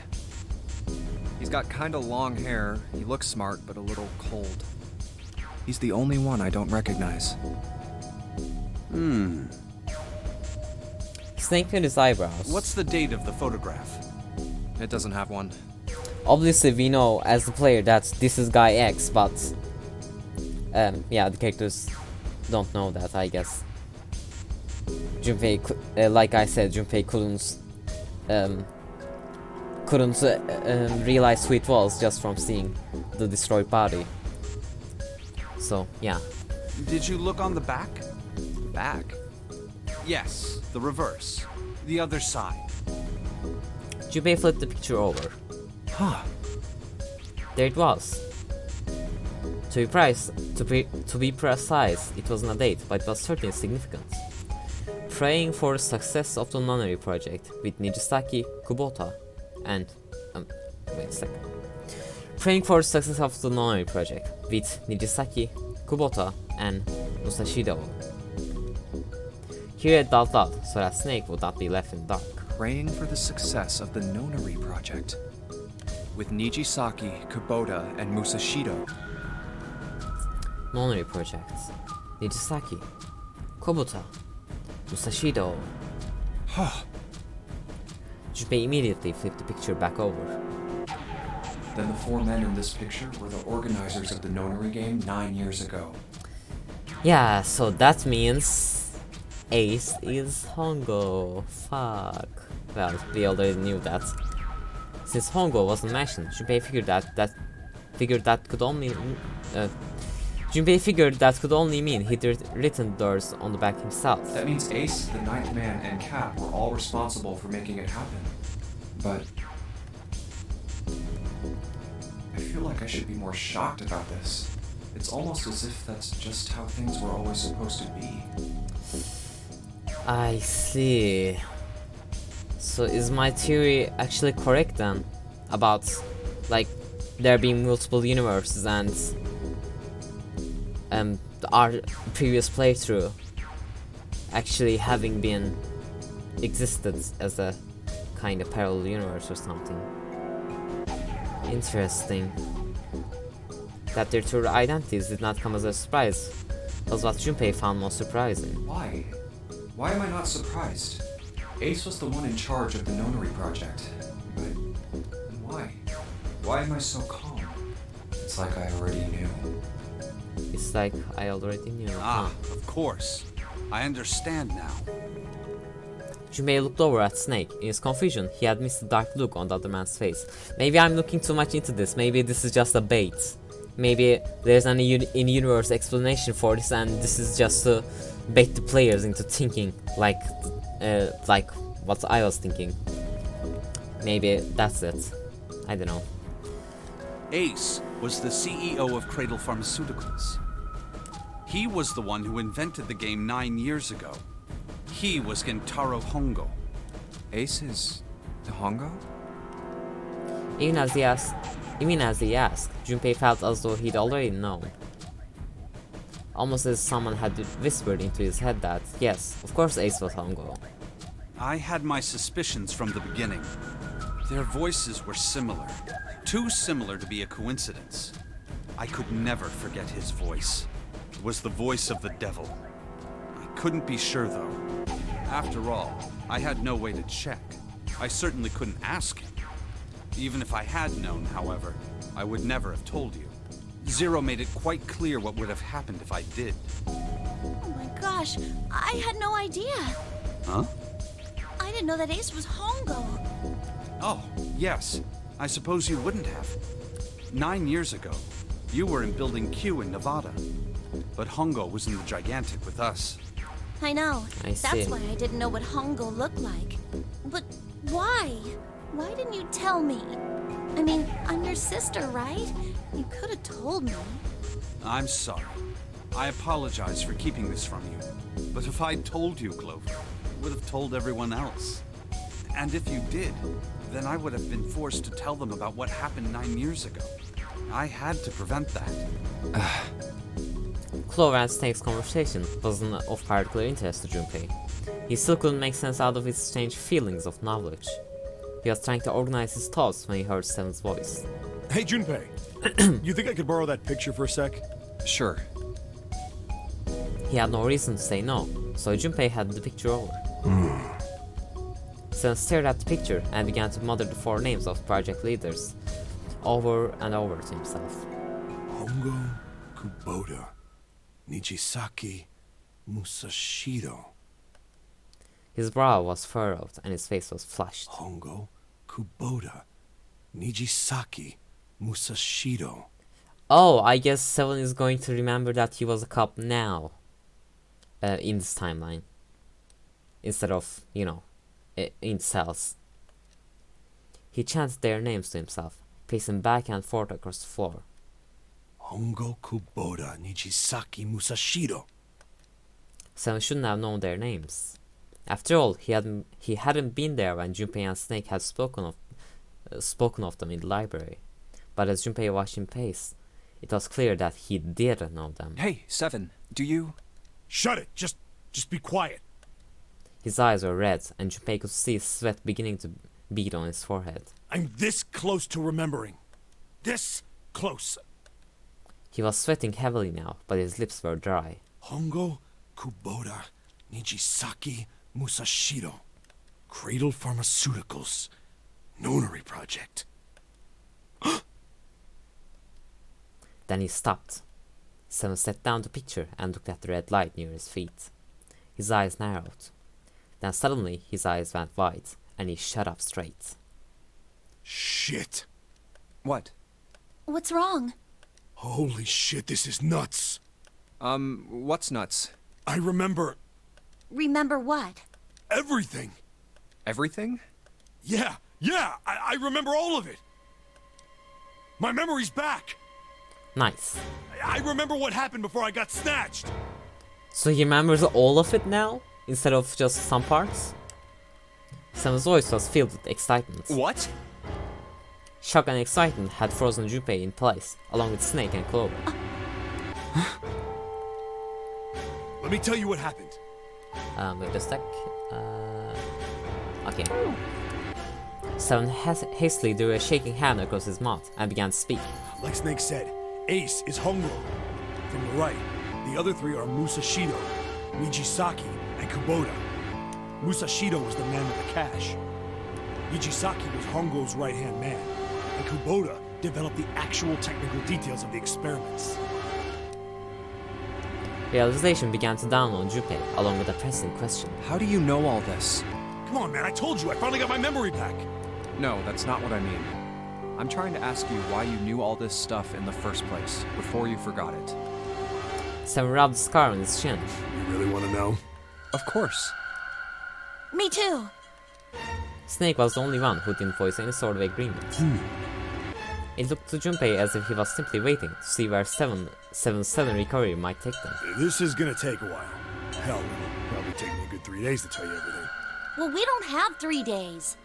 He's got kinda long hair, he looks smart but a little cold. He's the only one I don't recognize. Snake knit his eyebrows. What's the date of the photograph? It doesn't have one. Obviously, we know as the player that this is Guy X, but yeah, the characters don't know that, I guess. Junpei, like I said, Junpei couldn't realize who it was just from seeing the destroyed body. So yeah. Did you look on the back? Back? Yes, the reverse. The other side. Junpei flipped the picture over. Huh. There it was. To be precise, it wasn't a date, but it was certainly significant. Praying for the success of the nunnery project with Nijisaki Kubota and wait a second. Praying for the success of the nunnery project with Nijisaki Kubota and Musashido. He read out loud so that Snake would not be left in the dark. Praying for the success of the Nonary project. With Nijisaki, Kubota, and Musashido. Nonary project. Nijisaki. Kubota. Musashido. Junpei immediately flipped the picture back over. Then the 4 men in this picture were the organizers of the Nonary game 9 years ago. Yeah, so that means Ace is Hongo. Fuck. Well, we already knew that. Since Hongo wasn't mentioned, Junpei figured that could only mean he'd written those on the back himself. That means Ace, the 9th man, and Cap were all responsible for making it happen. But I feel like I should be more shocked about this. It's almost as if that's just how things were always supposed to be. I see. So is my theory actually correct then? About, like, there being multiple universes and our previous playthrough actually having been existed as a kind of parallel universe or something. Interesting. That their true identities did not come as a surprise was what Junpei found most surprising. Why? Why am I not surprised? Ace was the one in charge of the Nonary project. But why? Why am I so calm? It's like I already knew. It's like I already knew. Ah, of course. I understand now. Junpei looked over at Snake. In his confusion, he had missed the dark look on the other man's face. Maybe I'm looking too much into this. Maybe this is just a bait. Maybe there's an in-universe explanation for this, and this is just to bait the players into thinking like what I was thinking. Maybe that's it. I don't know. Ace was the CEO of Cradle Pharmaceuticals. He was the one who invented the game 9 years ago. He was Gentaro Hongo. Ace is Hongo? Even as he asked, Junpei felt as though he'd already known. Almost as someone had whispered into his head that, yes, of course Ace was Hongo. I had my suspicions from the beginning. Their voices were similar. Too similar to be a coincidence. I could never forget his voice. It was the voice of the devil. I couldn't be sure though. After all, I had no way to check. I certainly couldn't ask him. Even if I had known, however, I would never have told you. Zero made it quite clear what would have happened if I did. Oh my gosh, I had no idea. Huh? I didn't know that Ace was Hongo. Oh, yes. I suppose you wouldn't have. 9 years ago, you were in Building Q in Nevada. But Hongo was in the Gigantic with us. I know. I see. That's why I didn't know what Hongo looked like. But why? Why didn't you tell me? I mean, I'm your sister, right? You could have told me. I'm sorry. I apologize for keeping this from you. But if I'd told you, Clover, I would have told everyone else. And if you did, then I would have been forced to tell them about what happened 9 years ago. I had to prevent that. Clover and Snake's conversation wasn't of particular interest to Junpei. He still couldn't make sense out of his strange feelings of knowledge. He was trying to organize his thoughts when he heard Seven's voice. Hey, Junpei. You think I could borrow that picture for a sec? Sure. He had no reason to say no, so Junpei handed the picture over. Seven stared at the picture and began to mutter the 4 names of project leaders over and over to himself. Hongo, Kubota, Nijisaki, Musashido. His brow was furrowed and his face was flushed. Hongo, Kubota, Nijisaki, Musashido. Oh, I guess Seven is going to remember that he was a cop now. In this timeline. Instead of, in cells. He chanted their names to himself, pacing back and forth across the floor. Hongo, Kubota, Nijisaki, Musashido. Seven shouldn't have known their names. After all, he hadn't been there when Junpei and Snake had spoken of them in the library. But as Junpei watched him pace, it was clear that he didn't know them. Hey, Seven, do you... Shut it! Just be quiet. His eyes were red, and Junpei could see sweat beginning to bead on his forehead. I'm this close to remembering. This close. He was sweating heavily now, but his lips were dry. Hongo, Kubota, Nijisaki Musashiro. Cradle Pharmaceuticals. Nonary Project. Then he stopped. Seven set down the picture and looked at the red light near his feet. His eyes narrowed. Then suddenly his eyes went wide, and he shut up straight. Shit. What? What's wrong? Holy shit, this is nuts. What's nuts? I remember Remember what? everything. Everything? Yeah, I remember all of it. My memory's back. Nice. I remember what happened before I got snatched. So he remembers all of it now, instead of just some parts? Seven's voice was filled with excitement. What? Shock and excitement had frozen Junpei in place, along with Snake and Clover. Let me tell you what happened. Wait a sec. Okay. Seven hastily drew a shaking hand across his mouth and began to speak. Like Snake said, Ace is Hongo. From the right, the other three are Musashido, Nijisaki, and Kubota. Musashido was the man with the cash. Nijisaki was Hongo's right-hand man, and Kubota developed the actual technical details of the experiments. Realization began to dawn on Junpei, along with a pressing question. How do you know all this? Come on, man, I told you, I finally got my memory back. No, that's not what I mean. I'm trying to ask you why you knew all this stuff in the first place, before you forgot it. Seven rubbed the scar on his chin. You really want to know? Of course. Me too. Snake was the only one who didn't voice any sort of agreement. It looked to Junpei as if he was simply waiting to see where Seven's sudden recovery might take them. This is gonna take a while. Hell, it'll probably take me a good 3 days to tell you everything. Well, we don't have 3 days.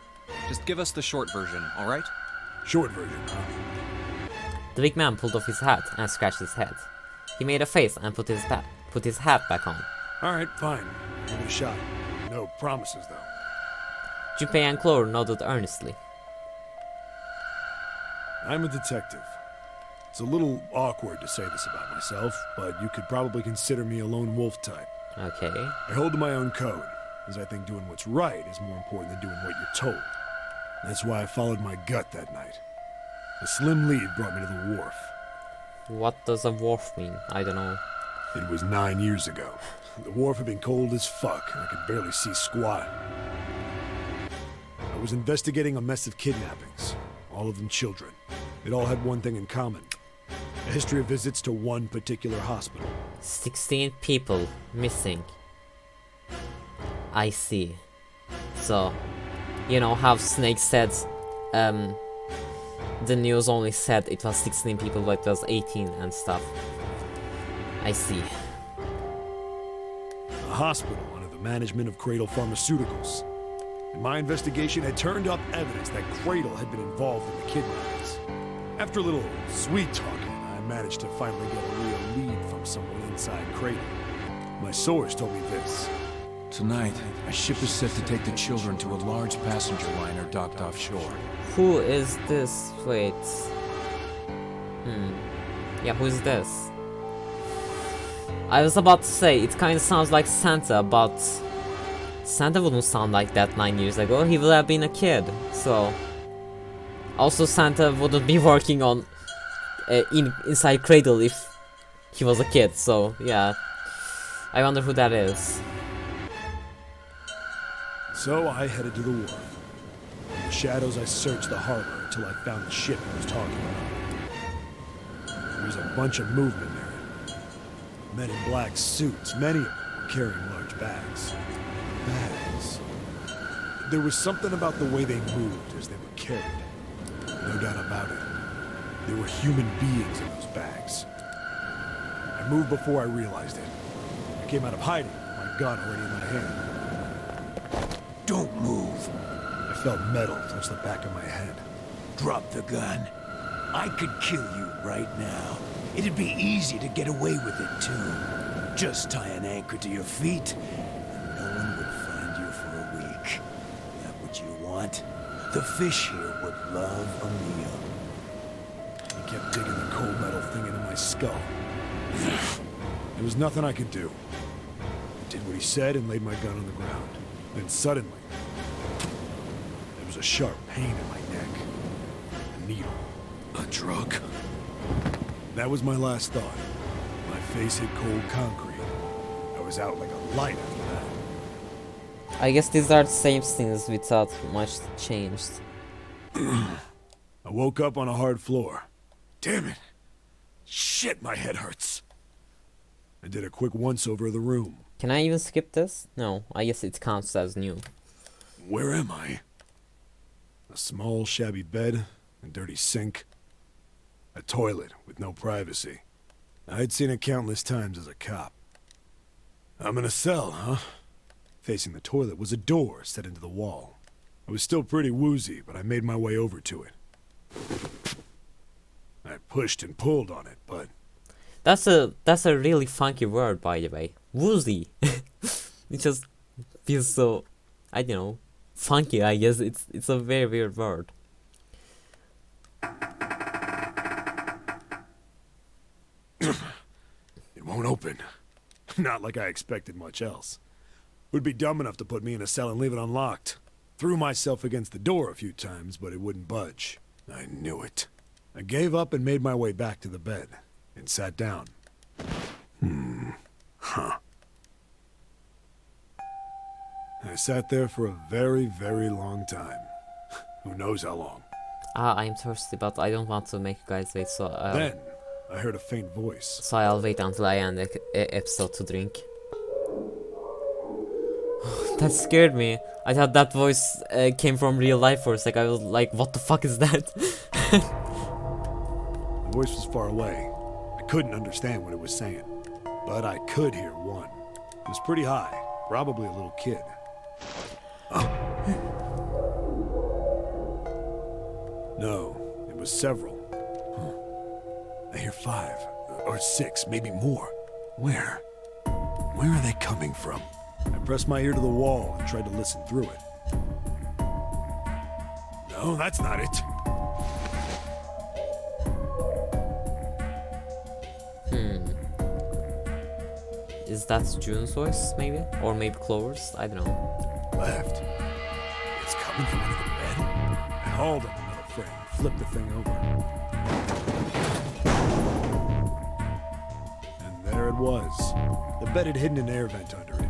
Just give us the short version, alright? Short version, huh? The big man pulled off his hat and scratched his head. He made a face and put his hat back on. Alright, fine. Give it a shot. No promises, though. Junpei and Clover nodded earnestly. I'm a detective. It's a little awkward to say this about myself, but you could probably consider me a lone wolf type. Okay. I hold to my own code, as I think doing what's right is more important than doing what you're told. That's why I followed my gut that night. A slim lead brought me to the wharf. What does a wharf mean? I don't know. It was 9 years ago. The wharf had been cold as fuck, and I could barely see squat. I was investigating a mess of kidnappings, all of them children. It all had one thing in common. A history of visits to one particular hospital. 16 people missing. I see. So, you know how Snake said, the news only said it was 16 people, but it was 18 and stuff. I see. A hospital under the management of Cradle Pharmaceuticals. And my investigation had turned up evidence that Cradle had been involved in the kidnappings. After a little sweet talking, I managed to finally get a real lead from someone inside Cradle. My source told me this. Tonight, a ship is set to take the children to a large passenger liner docked offshore. Who is this? Wait. Yeah, who is this? I was about to say, it kind of sounds like Santa, but Santa wouldn't sound like that 9 years ago. He would have been a kid, so... Also, Santa wouldn't be working on inside Cradle if he was a kid, so yeah. I wonder who that is. So I headed to the wharf. In the shadows, I searched the harbor until I found the ship I was talking about. There was a bunch of movement there. Men in black suits, many of them were carrying large bags. Bags. There was something about the way they moved as they were carried. No doubt about it. There were human beings in those bags. I moved before I realized it. I came out of hiding, with my gun already in my hand. Don't move. I felt metal touch the back of my head. Drop the gun. I could kill you right now. It'd be easy to get away with it, too. Just tie an anchor to your feet, and no one would find you for a week. That what you want? The fish here would love a meal. He kept digging the cold metal thing into my skull. There was nothing I could do. Did what he said and laid my gun on the ground. Then suddenly, there was a sharp pain in my neck. A needle. A drug. That was my last thought. My face hit cold concrete. I was out like a light after that. I guess these are the same scenes without much changed. I woke up on a hard floor. Damn it! Shit, my head hurts. I did a quick once-over of the room. Can I even skip this? No, I guess it counts as new. Where am I? A small, shabby bed, a dirty sink, a toilet with no privacy. I'd seen it countless times as a cop. I'm in a cell, huh? Facing the toilet was a door set into the wall. I was still pretty woozy, but I made my way over to it. I pushed and pulled on it, but That's a really funky word, by the way. Woozy. It just feels so, I don't know, funky. I guess it's a very weird word. it won't open. Not like I expected much else. Would be dumb enough to put me in a cell and leave it unlocked. Threw myself against the door a few times, but it wouldn't budge. I knew it. I gave up and made my way back to the bed, and sat down. I sat there for a very, very long time. Who knows how long. I'm thirsty, but I don't want to make you guys wait, so Then, I heard a faint voice. so I'll wait until I end the episode to drink. That scared me. I thought that voice came from real life for a sec. I was like, what the fuck is that? The voice was far away. I couldn't understand what it was saying. But I could hear one. It was pretty high. Probably a little kid. No, it was several. I hear 5 or 6, maybe more. Where? Where are they coming from? I pressed my ear to the wall and tried to listen through it. No, that's not it. Is that June's voice, maybe? Or maybe Clover's? I don't know. Left. It's coming from under the bed. I hauled up another frame, flipped the thing over. And there it was. The bed had hidden an air vent under it.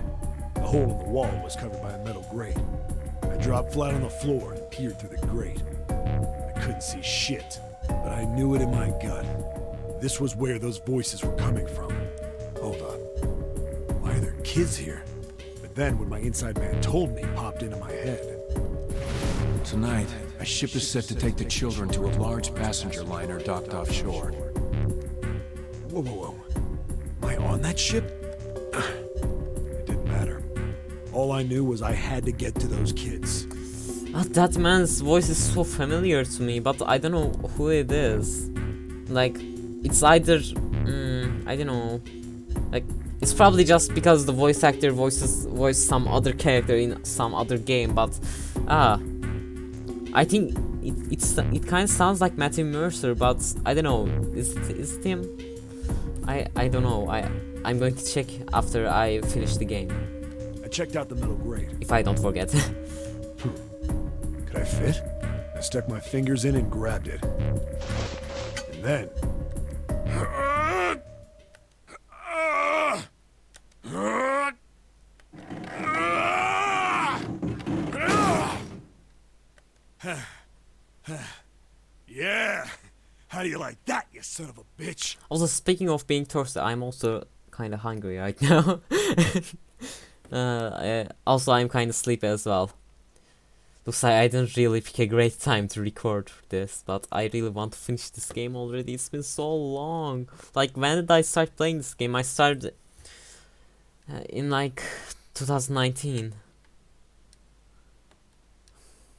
The hole in the wall was covered by a metal grate. I dropped flat on the floor and peered through the grate. I couldn't see shit, but I knew it in my gut. This was where those voices were coming from. Hold on. Why are there kids here? But then when my inside man told me, popped into my head. Tonight, a ship is set to take the children to a large passenger liner docked offshore. Whoa, whoa, whoa. Am I on that ship? It didn't matter. All I knew was I had to get to those kids. That man's voice is so familiar to me, but I don't know who it is. Like, it's either, I don't know. Like, it's probably just because the voice actor voiced some other character in some other game, but I think it kind of sounds like Matthew Mercer, but I don't know. Is it him? I don't know. I'm going to check after I finish the game, I checked out the metal grate. if I don't forget. Could I fit? I stuck my fingers in and grabbed it. And then... Yeah! How do you like that, you son of a bitch? Also, speaking of being thirsty, I'm also kind of hungry right now. Also, I'm kind of sleepy as well. Looks like I didn't really pick a great time to record this, but I really want to finish this game already. It's been so long. Like, when did I start playing this game? I started in like 2019.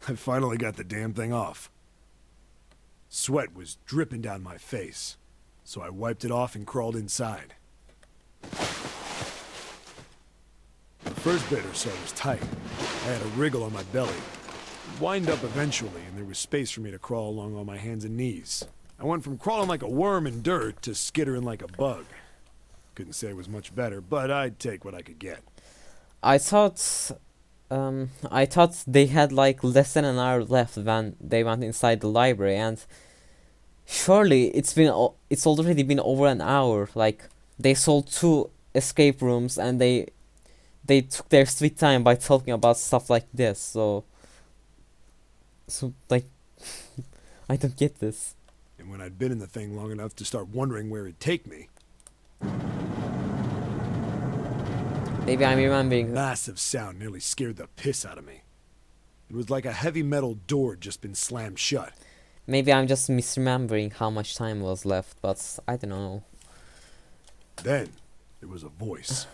I finally got the damn thing off. Sweat was dripping down my face, so I wiped it off and crawled inside. The first bit or so was tight. I had a wriggle on my belly. It'd wind up eventually, and there was space for me to crawl along on my hands and knees. I went from crawling like a worm in dirt to skittering like a bug. Couldn't say it was much better, but I'd take what I could get. I thought they had like less than an hour left when they went inside the library, and surely it's already been over an hour. Like they sold 2 escape rooms, and they took their sweet time by talking about stuff like this. So like I don't get this. And when I'd been in the thing long enough to start wondering where it'd take me, Maybe I'm remembering. massive sound nearly scared the piss out of me. It was like a heavy metal door had just been slammed shut. Maybe I'm just misremembering how much time was left, but I don't know. Then, there was a voice.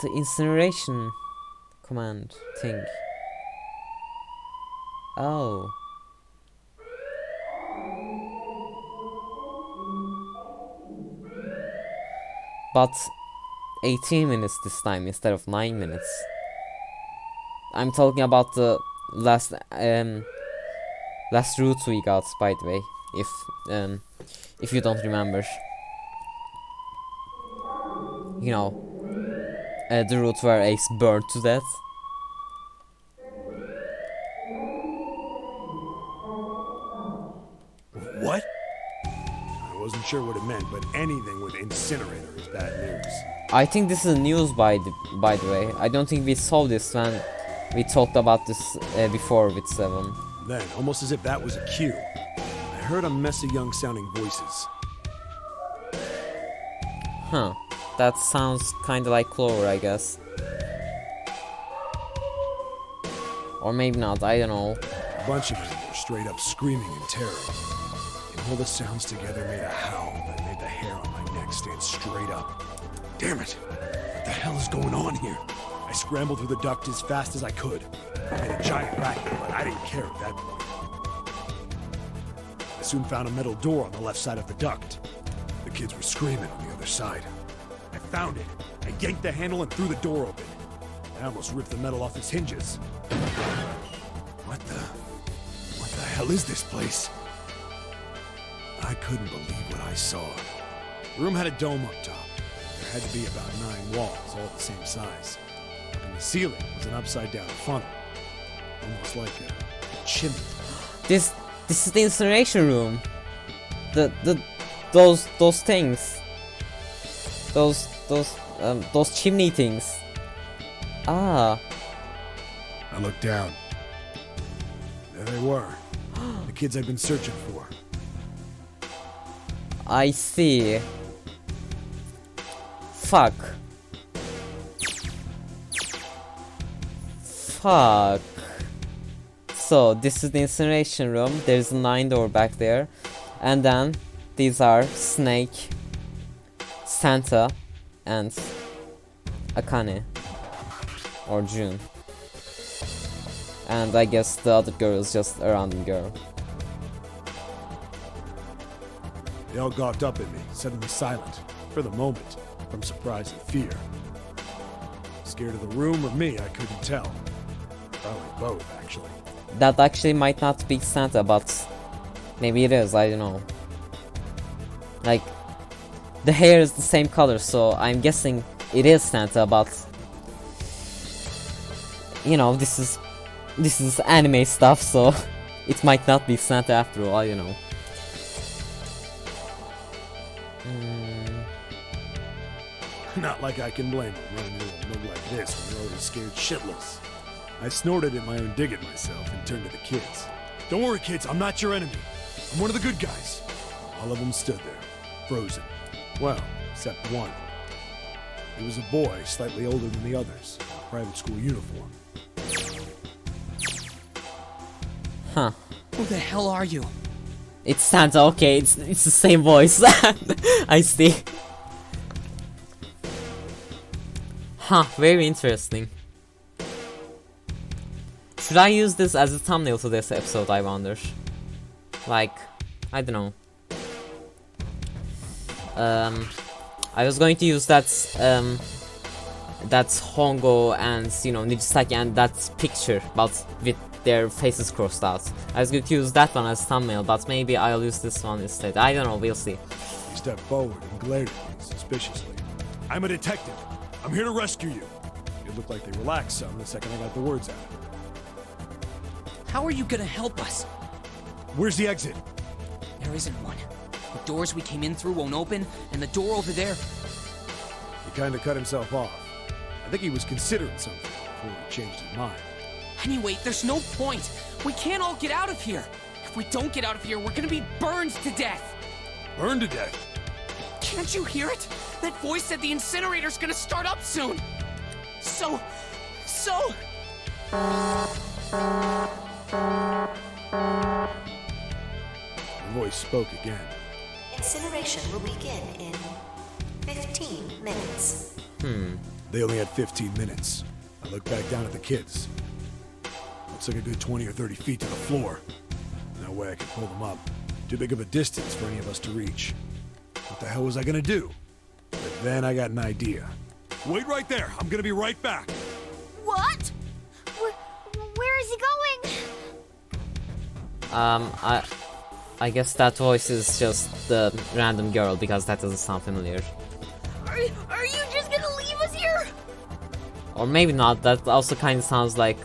The incineration command thing. Oh. But 18 minutes this time instead of 9 minutes. I'm talking about the last route we got, by the way, if you don't remember. You know, the route where Ace burned to death. What? I wasn't sure what it meant, but anything with incinerator is bad news. I think this is news, by the way. I don't think we saw this when we talked about this before with 7. Then, almost as if that was a cue, I heard a mess of young sounding voices. Huh. That sounds kinda like Clover, I guess. Or maybe not, I don't know. A bunch of them were straight up screaming in terror. And all the sounds together made a howl that made the hair on my neck stand straight up. Damn it! What the hell is going on here? I scrambled through the duct as fast as I could. I made a giant racket, but I didn't care at that point. I soon found a metal door on the left side of the duct. The kids were screaming on the other side. I found it. I yanked the handle and threw the door open. I almost ripped the metal off its hinges. What the hell is this place? I couldn't believe what I saw. The room had a dome up top. There had to be about 9 walls, all the same size. Up in the ceiling was an upside down funnel. Almost like a chimney. This is the incineration room. Those things. Those chimney things. Ah. I looked down. There they were. The kids I'd been searching for. I see. Fuck. So this is the incineration room. There's a 9 door back there, and then these are Snake, Santa, and Akane or June. And I guess the other girl is just a random girl. They all gawked up at me, suddenly silent, for the moment, from surprise and fear. Scared of the room or me, I couldn't tell. Probably both, actually. That actually might not be Santa, but maybe it is, I don't know. Like, the hair is the same color, so I'm guessing it is Santa, but you know, this is anime stuff, so it might not be Santa after all, you know. Not like I can blame them running into a mug like this when they're already scared shitless. I snorted at my own dig at myself and turned to the kids. Don't worry, kids, I'm not your enemy. I'm one of the good guys. All of them stood there, frozen. Well, except one. He was a boy, slightly older than the others, in a private school uniform. Huh. Who the hell are you? It's Santa, okay, it's the same voice. I see. Huh, very interesting. Should I use this as a thumbnail to this episode, I wonder? Like, I don't know. I was going to use that's Hongo and, you know, Nijisaki and that picture, but with their faces crossed out. I was going to use that one as thumbnail, but maybe I'll use this one instead. I don't know, we'll see. He stepped forward and glared at me suspiciously. I'm a detective. I'm here to rescue you. It looked like they relaxed some the second I got the words out. How are you gonna help us? Where's the exit? There isn't one. The doors we came in through won't open, and the door over there... He kinda cut himself off. I think he was considering something before he changed his mind. Anyway, there's no point. We can't all get out of here. If we don't get out of here, we're gonna be burned to death. Burned to death? Can't you hear it? That voice said the incinerator's gonna start up soon. So... The voice spoke again. Incineration will begin in 15 minutes. They only had 15 minutes. I looked back down at the kids. Looks like a good 20 or 30 feet to the floor. No way I could pull them up. Too big of a distance for any of us to reach. What the hell was I gonna do? But then I got an idea. Wait right there. I'm gonna be right back. What? Where is he going? I guess that voice is just the random girl, because that doesn't sound familiar. Are you just gonna leave us here? Or maybe not, that also kind of sounds like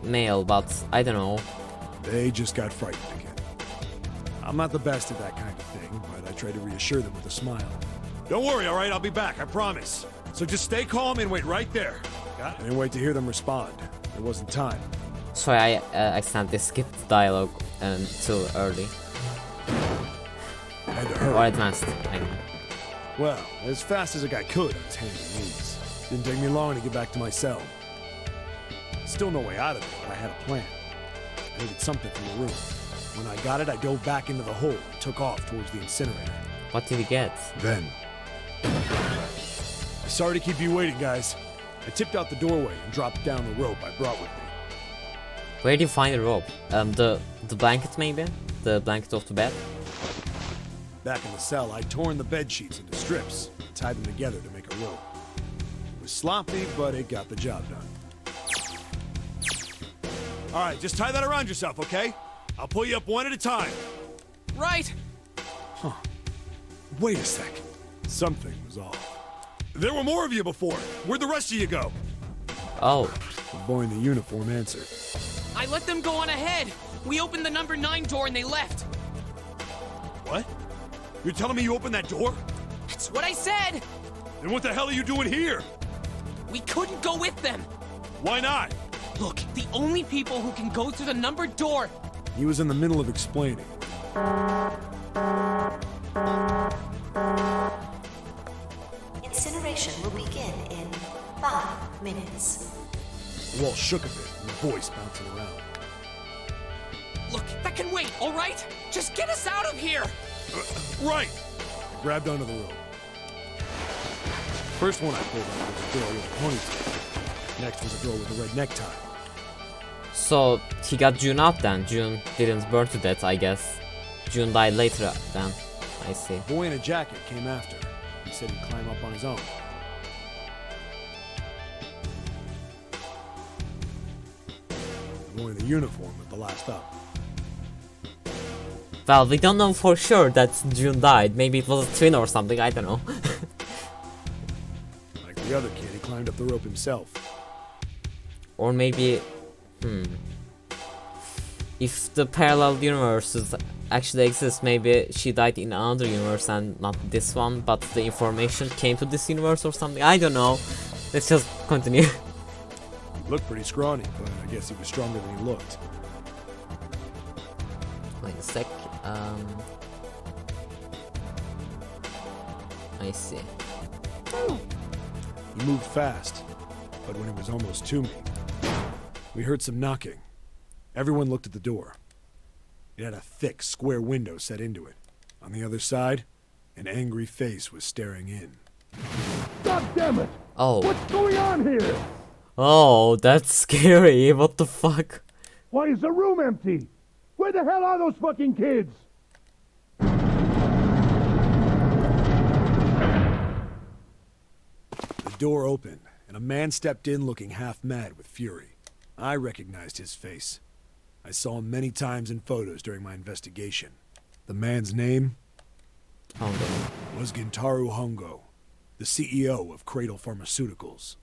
male, but I don't know. They just got frightened again. I'm not the best at that kind of thing, but I try to reassure them with a smile. Don't worry, all right? I'll be back, I promise. So just stay calm and wait right there. I didn't wait to hear them respond. There wasn't time. Sorry, I accidentally skipped the dialogue too early. I had to Or hurry. advanced, I mean. Well, as fast as I could on his hands and knees. Didn't take me long to get back to my cell. Still no way out of it, but I had a plan. I needed something from the room. When I got it, I dove back into the hole and took off towards the incinerator. What did he get? Then... Sorry to keep you waiting, guys. I tipped out the doorway and dropped down the rope I brought with me. Where did you find the rope? The blanket maybe? The blanket of the bed? Back in the cell, I'd torn the bed sheets into strips and tied them together to make a rope. It was sloppy, but it got the job done. All right, just tie that around yourself, okay? I'll pull you up one at a time. Right! Wait a sec. Something was off. There were more of you before. Where'd the rest of you go? Oh, The boy in the uniform answered. I let them go on ahead. We opened the number 9 door and they left. What? You're telling me you opened that door? That's what I said! Then what the hell are you doing here? We couldn't go with them. Why not? Look, the only people who can go through the numbered door... He was in the middle of explaining. Incineration will begin in 5 minutes. The wall shook a bit and the voice bouncing around. Look, that can wait, all right? Just get us out of here! Right! I grabbed onto the rope. First one I pulled out was a girl with a ponytail. Next was a girl with a red necktie. so he got June out then. June didn't burn to death, I guess. June died later then. I see. A boy in a jacket came after. He said he'd climb up on his own. The boy in the uniform was the last up. Well, we don't know for sure that June died. Maybe it was a twin or something, I don't know. Like the other kid, he climbed up the rope himself. Or maybe... If the parallel universes actually exist, maybe she died in another universe and not this one, but the information came to this universe or something. I don't know. Let's just continue. He looked pretty scrawny, but I guess he was stronger than he looked. Wait a sec. I see. He moved fast, but when he was almost to me, we heard some knocking. Everyone looked at the door. It had a thick, square window set into it. On the other side, an angry face was staring in. God damn it! Oh. What's going on here? Oh, that's scary. What the fuck? Why is the room empty? Where the hell are those fucking kids? The door opened, and a man stepped in looking half mad with fury. I recognized his face. I saw him many times in photos during my investigation. The man's name Hongo. was Gintaro Hongo, the CEO of Cradle Pharmaceuticals.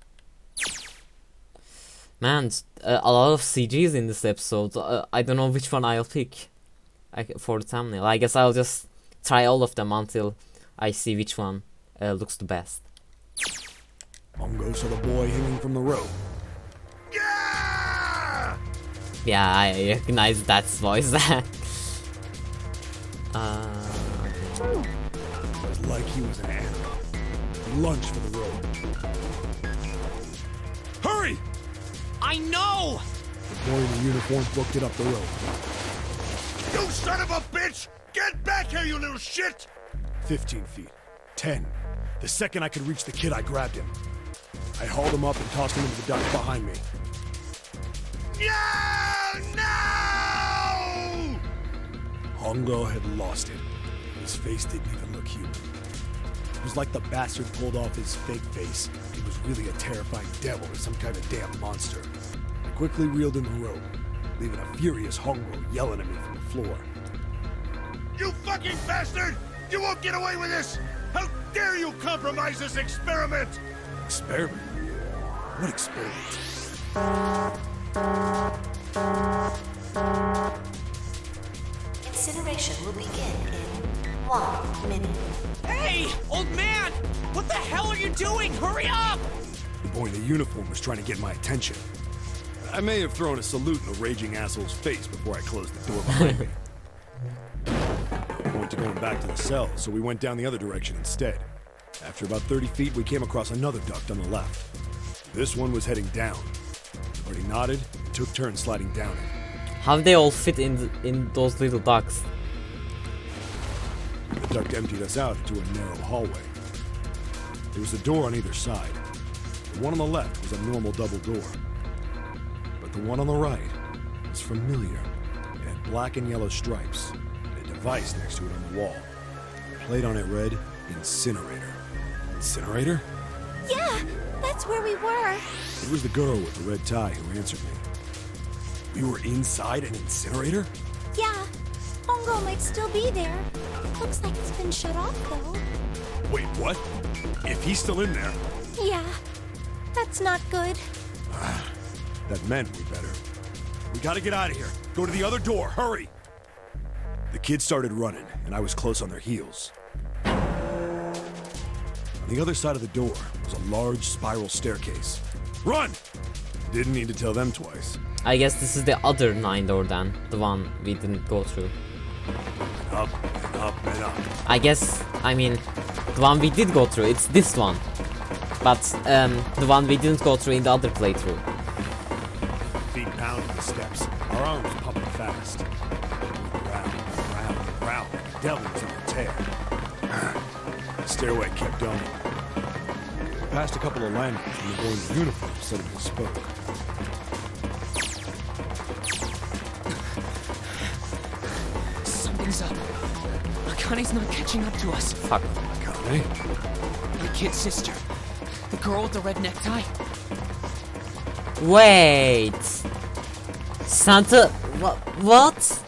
Man, a lot of CGs in this episode. I don't know which one I'll pick for the thumbnail. I guess I'll just try all of them until I see which one looks the best. Hongo saw the boy hanging from the rope. Yeah, I recognize that voice. It was like he was an animal. He lunged for the rope. Hurry! I know! The boy in the uniform booked it up the rope. You son of a bitch! Get back here, you little shit! 15 feet. 10. The second I could reach the kid, I grabbed him. I hauled him up and tossed him into the duct behind me. No! Hongo had lost it. His face didn't even look human. It was like the bastard pulled off his fake face. He was really a terrifying devil or some kind of damn monster. I quickly reeled in the rope, leaving a furious Hongo yelling at me from the floor. You fucking bastard! You won't get away with this! How dare you compromise this experiment! Experiment? What experiment? Incineration will begin in 1 minute. Hey, old man! What the hell are you doing? Hurry up! The boy in the uniform was trying to get my attention. I may have thrown a salute in the raging asshole's face before I closed the door behind me. No point to going back to the cell, so we went down the other direction instead. After about 30 feet, we came across another duct on the left. This one was heading down. Artie nodded and took turns sliding down it. How they all fit in those little ducts? The duct emptied us out into a narrow hallway. There was a door on either side. The one on the left was a normal double door. But the one on the right was familiar. It had black and yellow stripes, and a device next to it on the wall. The plate on it read, Incinerator. Incinerator? Yeah, that's where we were. It was the girl with the red tie who answered me. We were inside an incinerator? Yeah, Hongo might still be there. Looks like it's been shut off, though. Wait, what? If he's still in there, Yeah, that's not good. that meant we better. We gotta get out of here. Go to the other door, hurry! The kids started running, and I was close on their heels. On the other side of the door was a large spiral staircase. Run! Didn't need to tell them twice. I guess this is the other 9 door then, the one we didn't go through. Up and up and up. I guess, I mean, the one we did go through, it's this one. But the one we didn't go through in the other playthrough. Feet pounding the steps, our arms pumping fast. Round, round, round, like the devil was on a tear. The stairway kept going. We passed a couple of landmarks and the boy in the uniform suddenly spoke. Something's up. Akane's not catching up to us. Fuck. Akane? The kid's sister. The girl with the red necktie. Wait. Santa. What?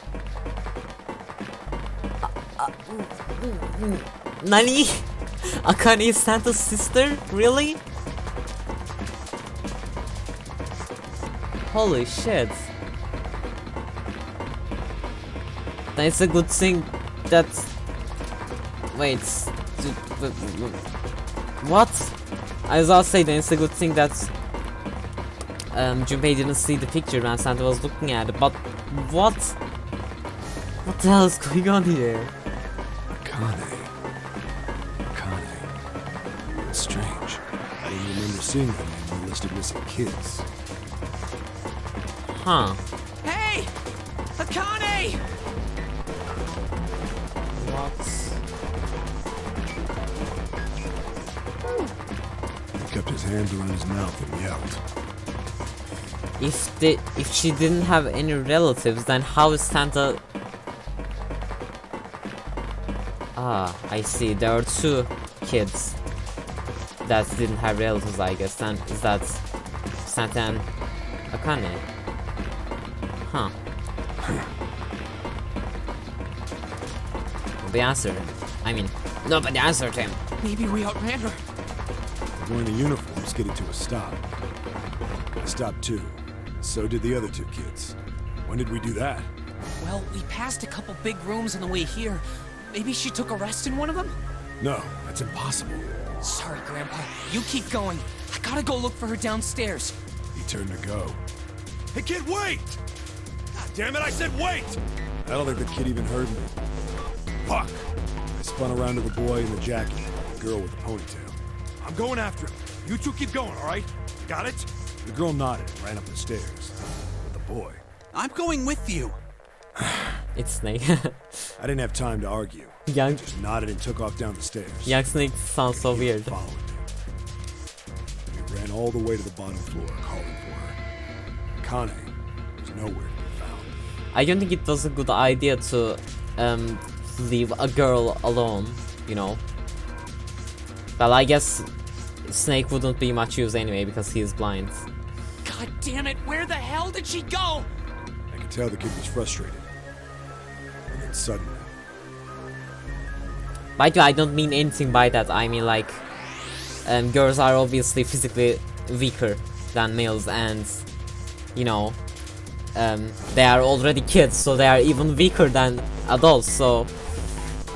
Nani? Akane is Santa's sister? Really? Holy shit. Then it's a good thing that... Wait. What? I was about to say then it's a good thing that Junpei didn't see the picture when Santa was looking at it, but what? What the hell is going on here? Akane. It's strange. I didn't remember seeing that name on the list of missing kids. Huh. Hey! Akane! What? He kept his hands around his mouth and yelled. If she didn't have any relatives, then how is Santa... Ah, I see. There are 2 kids that didn't have relatives, I guess. Then is that Santa and Akane? Huh. Nobody answered. I mean, nobody answered him. Maybe we outran her. The one in the uniforms getting to a stop. I stopped too. So did the other two kids. When did we do that? Well, we passed a couple big rooms on the way here. Maybe she took a rest in one of them? No, that's impossible. Sorry, Grandpa. You keep going. I gotta go look for her downstairs. He turned to go. Hey, kid, wait! God damn it, I said wait! I don't think the kid even heard me. Fuck! I spun around to the boy in the jacket, the girl with the ponytail. I'm going after him. You two keep going, all right? Got it? The girl nodded and ran up the stairs. But the boy... I'm going with you. It's Snake. I didn't have time to argue. Young, Just nodded and took off down the stairs. young Snake sounds so weird. Followed me. We ran all the way to the bottom floor, calling for her. Kane was nowhere to be found. I don't think it was a good idea to leave a girl alone, you know. Well, I guess Snake wouldn't be much use anyway because he is blind. God damn it, where the hell did she go? I could tell the kid was frustrated. And then suddenly, By the way, I don't mean anything by that. I mean like, girls are obviously physically weaker than males, and you know, they are already kids, so they are even weaker than adults. So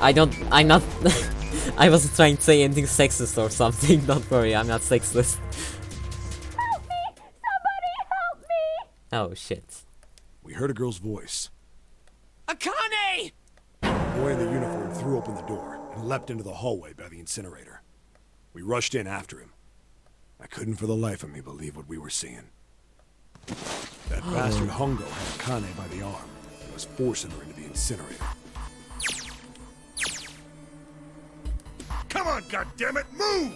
I'm not. I wasn't trying to say anything sexist or something. Don't worry, I'm not sexist. Help me! Somebody help me! Oh shit. we heard a girl's voice. Akane! The boy in the uniform threw open the door and leapt into the hallway by the incinerator. We rushed in after him. I couldn't for the life of me believe what we were seeing. That bastard Hongo had Akane by the arm and was forcing her into the incinerator. Come on, goddammit, move!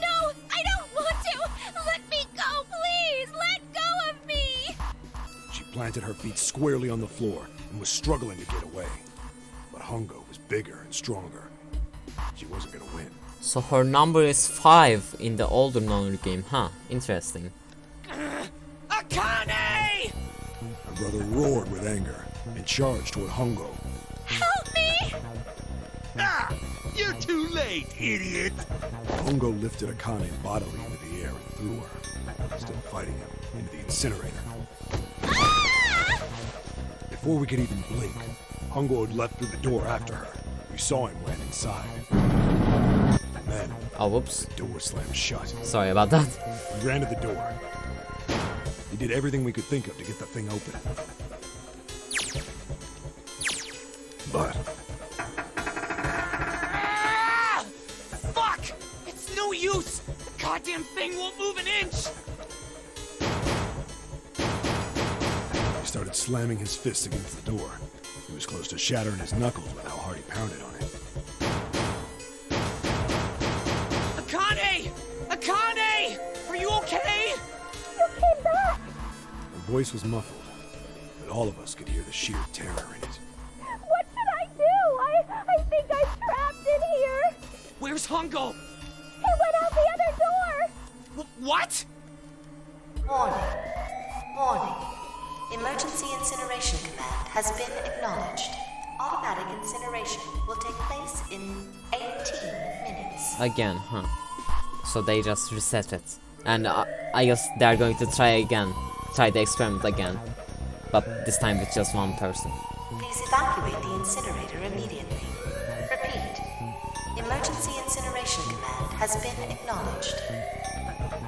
No, I don't want to! Let me go, please! Let go of me! She planted her feet squarely on the floor and was struggling to get away. But Hongo was bigger and stronger. She wasn't gonna win. So her number is 5 in the older Nonary game, huh? Interesting. Akane! My brother roared with anger and charged toward Hongo. Help me! Ah! You're too late, idiot! Hongo lifted Akane bodily into the air and threw her, still fighting him, into the incinerator. Before we could even blink, Hongo had leapt through the door after her. We saw him land inside. And then, Oh, whoops. the door slammed shut. Sorry about that. We ran to the door. We did everything we could think of to get the thing open. But Ah! Fuck! It's no use! The goddamn thing won't move an inch! he started slamming his fists against the door. He was close to shattering his knuckles with how hard he pounded on it. Akane! Akane! Are you okay? You came back! Her voice was muffled, but all of us could hear the sheer terror in it. What should I do? I think I'm trapped in here! Where's Hongo? He went out the other door! What? Warning. Warning. Emergency incineration command has been acknowledged. Automatic incineration will take place in 18 minutes. Again, huh? So they just reset it. And I guess they're going to try the experiment again. But this time with just one person. Please evacuate the incinerator immediately. Repeat. Emergency incineration command has been acknowledged.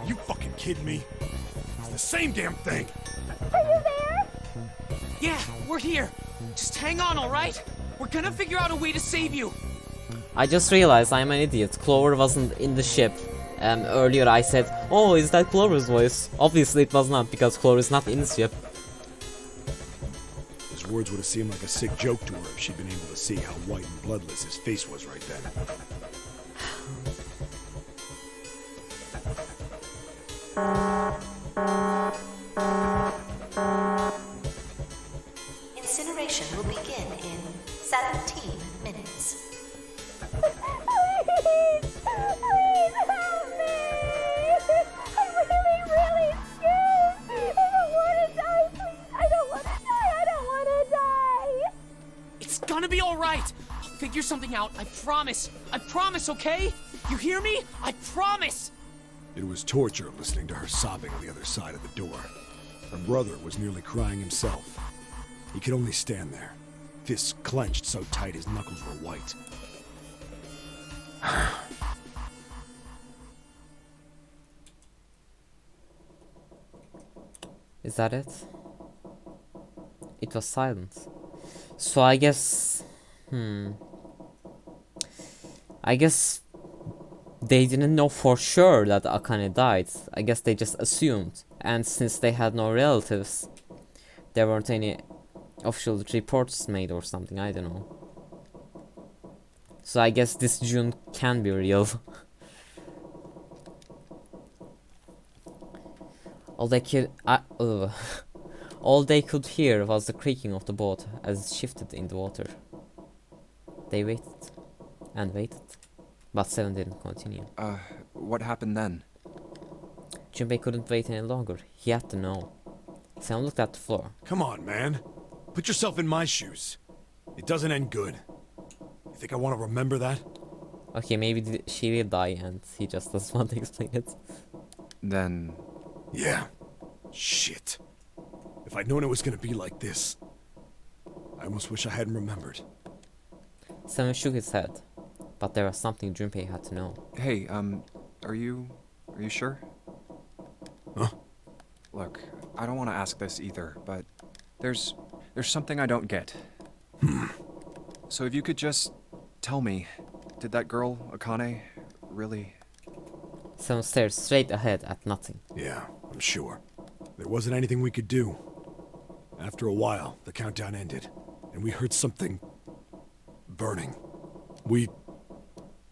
You fucking kidding me? It's the same damn thing! Are you there? Yeah, we're here. Just hang on, alright? We're gonna figure out a way to save you. I just realized I'm an idiot. Clover wasn't in the ship. Earlier I said, oh, is that Clover's voice? Obviously it was not, because Clover is not in the ship. His words would have seemed like a sick joke to her if she'd been able to see how white and bloodless his face was right then. Incineration will begin in 17 minutes. Please! Please help me! I'm really, really scared! I don't want to die, please! I don't want to right. I'll figure something out. I promise. I promise, okay? You hear me? I promise. It was torture listening to her sobbing on the other side of the door. Her brother was nearly crying himself. He could only stand there, fists clenched so tight his knuckles were white. Is that it? It was silent. So I guess... I guess they didn't know for sure that Akane died. I guess they just assumed. And since they had no relatives, there weren't any official reports made or something, I don't know. So I guess this June can be real. All they could all they could hear was the creaking of the boat as it shifted in the water. They waited and waited, but Seven didn't continue. What happened then? Junpei couldn't wait any longer. He had to know. Seven looked at the floor. Come on, man. Put yourself in my shoes. It doesn't end good. You think I want to remember that? Okay, maybe she will die and he just doesn't want to explain it. Then... Yeah. Shit. If I'd known it was gonna be like this, I almost wish I hadn't remembered. Seven shook his head, but there was something Junpei had to know. Hey, are you sure? Huh? Look, I don't want to ask this either, but there's something I don't get. So if you could just tell me, did that girl, Akane, really... Seven stared straight ahead at nothing. Yeah, I'm sure. There wasn't anything we could do. After a while, the countdown ended, and we heard something... burning.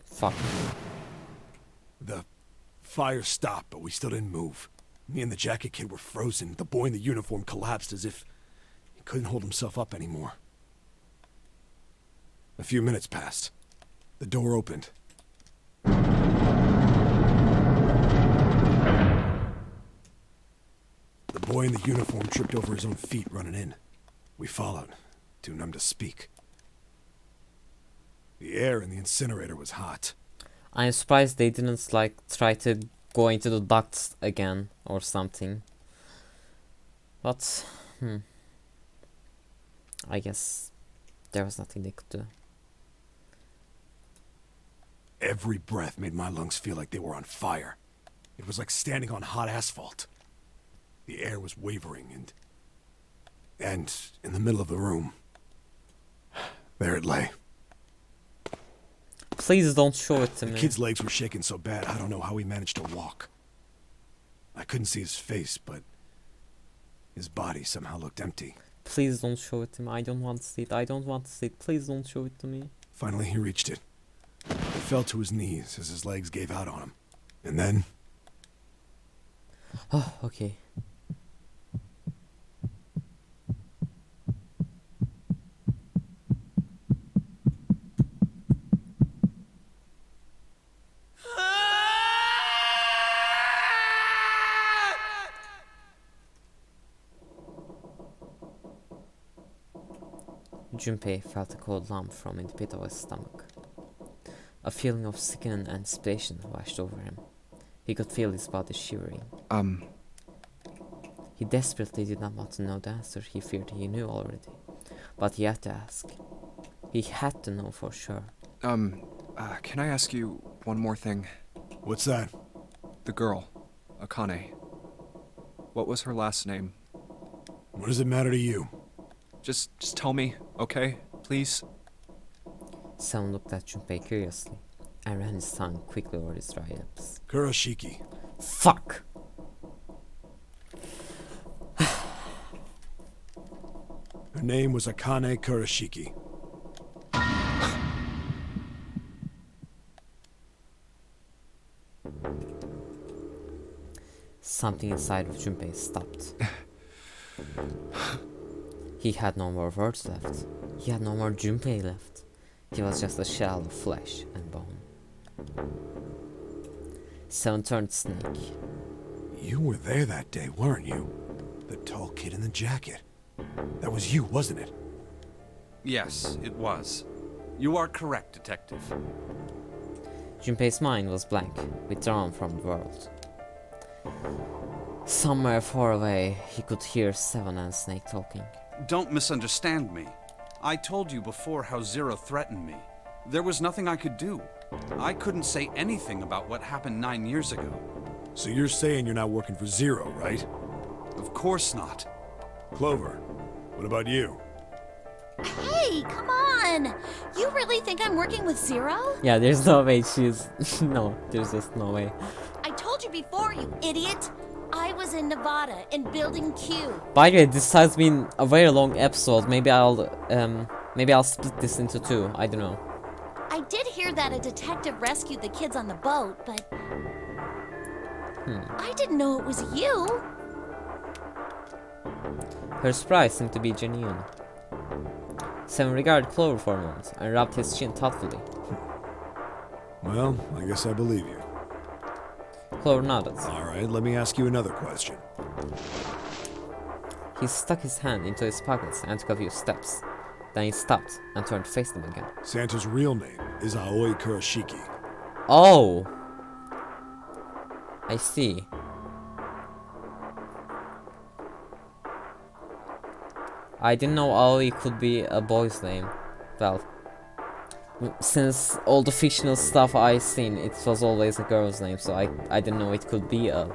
Fuck. The fire stopped, but we still didn't move. Me and the jacket kid were frozen. The boy in the uniform collapsed as if he couldn't hold himself up anymore. A few minutes passed. The door opened. The boy in the uniform tripped over his own feet running in. We followed, too numb to speak. The air in the incinerator was hot. I'm surprised they didn't like try to go into the ducts again or something. But I guess there was nothing they could do. Every breath made my lungs feel like they were on fire. It was like standing on hot asphalt. The air was wavering and in the middle of the room, there it lay. Please don't show it to me. The kid's legs were shaking so bad, I don't know how he managed to walk. I couldn't see his face, but his body somehow looked empty. Please don't show it to me. I don't want to see it. I don't want to see it. Please don't show it to me. Finally, he reached it. He fell to his knees as his legs gave out on him. And then... Oh, okay. Junpei felt a cold lump from in the pit of his stomach. A feeling of sickening anticipation washed over him. He could feel his body shivering. He desperately did not want to know the answer he feared he knew already. But he had to ask. He had to know for sure. Can I ask you one more thing? What's that? The girl, Akane. What was her last name? What does it matter to you? Just tell me, okay? Please? Sam looked at Junpei curiously and ran his tongue quickly over his dry lips. Kurashiki. Fuck! Her name was Akane Kurashiki. Something inside of Junpei stopped. He had no more words left. He had no more Junpei left. He was just a shell of flesh and bone. Seven turned snake. You were there that day, weren't you? The tall kid in the jacket. That was you, wasn't it? Yes, it was. You are correct, Detective. Junpei's mind was blank, withdrawn from the world. Somewhere far away, he could hear Seven and Snake talking. Don't misunderstand me. I told you before how Zero threatened me. There was nothing I could do. I couldn't say anything about what happened 9 years ago. So you're saying you're not working for Zero, right? Of course not. Clover, what about you? Hey, come on! You really think I'm working with Zero? Yeah, there's no way she's... no, there's just no way. I told you before, you idiot! I was in Nevada, in Building Q. By the way, this has been a very long episode. Maybe I'll split this into 2. I don't know. I did hear that a detective rescued the kids on the boat, but... I didn't know it was you. Her surprise seemed to be genuine. Seven regarded Clover for a moment and rubbed his chin thoughtfully. Well, I guess I believe you. Clover nodded. Alright, let me ask you another question. He stuck his hand into his pockets and took a few steps. Then he stopped and turned to face them again. Santa's real name is Aoi Kurashiki. Oh! I see. I didn't know Aoi could be a boy's name. Well, since all the fictional stuff I've seen, it was always a girl's name, so I didn't know it could be a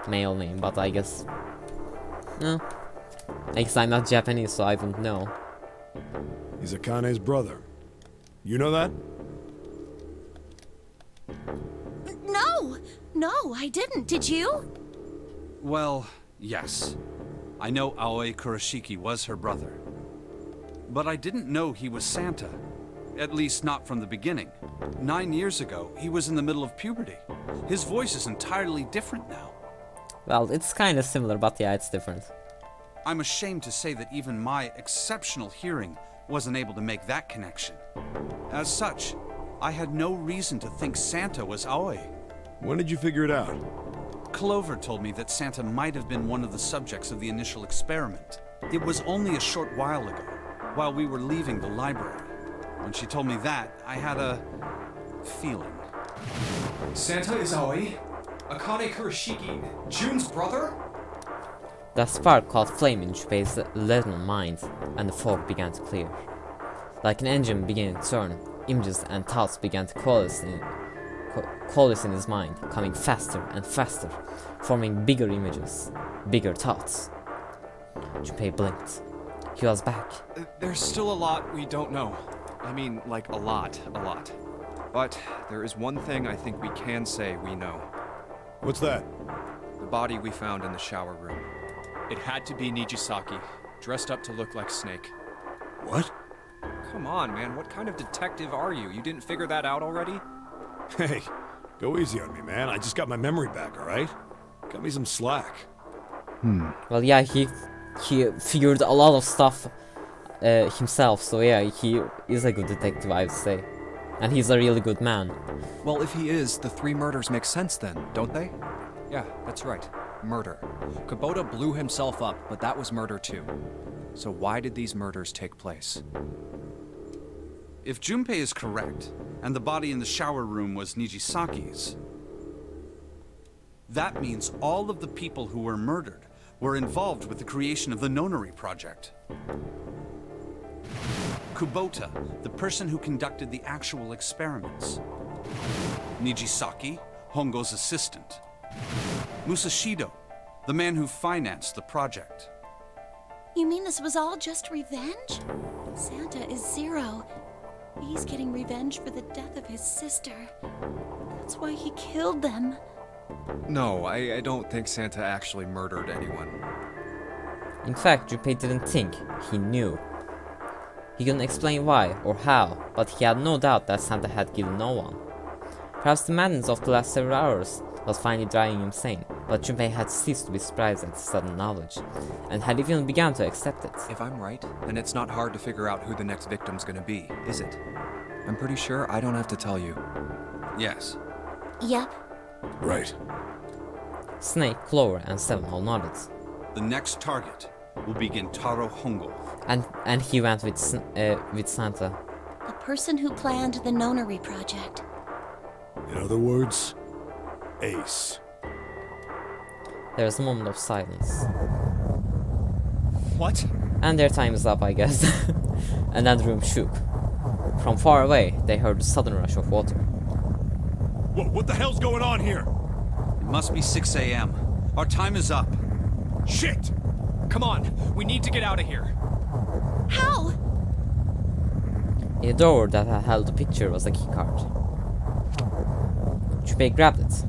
male name, but I guess... No. I guess I'm not Japanese, so I don't know. He's Akane's brother. You know that? No, I didn't. Did you? Well, yes. I know Aoi Kurashiki was her brother. But I didn't know he was Santa. At least not from the beginning. 9 years ago, he was in the middle of puberty. His voice is entirely different now. Well, it's kind of similar, but yeah, it's different. I'm ashamed to say that even my exceptional hearing wasn't able to make that connection. As such, I had no reason to think Santa was Aoi. When did you figure it out? Clover told me that Santa might have been one of the subjects of the initial experiment. It was only a short while ago, while we were leaving the library. When she told me that, I had a feeling. Santa is Aoi? Akane Kurashiki, June's brother? The spark caught flame in Junpei's little mind, and the fog began to clear. Like an engine beginning to turn, images and thoughts began to coalesce in his mind, coming faster and faster, forming bigger images, bigger thoughts. Junpei blinked. He was back. There's still a lot we don't know. I mean, like a lot. But there is one thing I think we can say we know. What's that? The body we found in the shower room. It had to be Nijisaki, dressed up to look like Snake. What? Come on, man, what kind of detective are you? You didn't figure that out already? Hey, go easy on me, man. I just got my memory back, alright? Cut me some slack. Well, yeah, he figured a lot of stuff himself, so yeah, he is a good detective, I would say. And he's a really good man. Well, if he is, the 3 murders make sense then, don't they? Yeah, that's right. Murder. Kubota blew himself up, but that was murder too. So why did these murders take place? If Junpei is correct, and the body in the shower room was Nijisaki's, that means all of the people who were murdered were involved with the creation of the Nonary project. Kubota, the person who conducted the actual experiments. Nijisaki, Hongo's assistant. Musashido, the man who financed the project. You mean this was all just revenge? Santa is Zero. He's getting revenge for the death of his sister. That's why he killed them. No, I don't think Santa actually murdered anyone. In fact, Junpei didn't think, he knew. He couldn't explain why or how, but he had no doubt that Santa had killed no one. Perhaps the madness of the last several hours was finally driving him sane, but Junpei had ceased to be surprised at the sudden knowledge, and had even begun to accept it. If I'm right, then it's not hard to figure out who the next victim's gonna be, is it? I'm pretty sure I don't have to tell you. Yes. Yep. Right. Snake, Clover, and Seven all nodded. The next target will be Gentaro Hongo. And he went with Santa. The person who planned the Nonary project. In other words, Ace. There's a moment of silence. What? And their time is up, I guess. And then the room shook. From far away, they heard a sudden rush of water. What the hell's going on here? It must be 6 a.m. Our time is up. Shit! Come on, we need to get out of here. How? In the door that had held the picture was a keycard. Junpei grabbed it.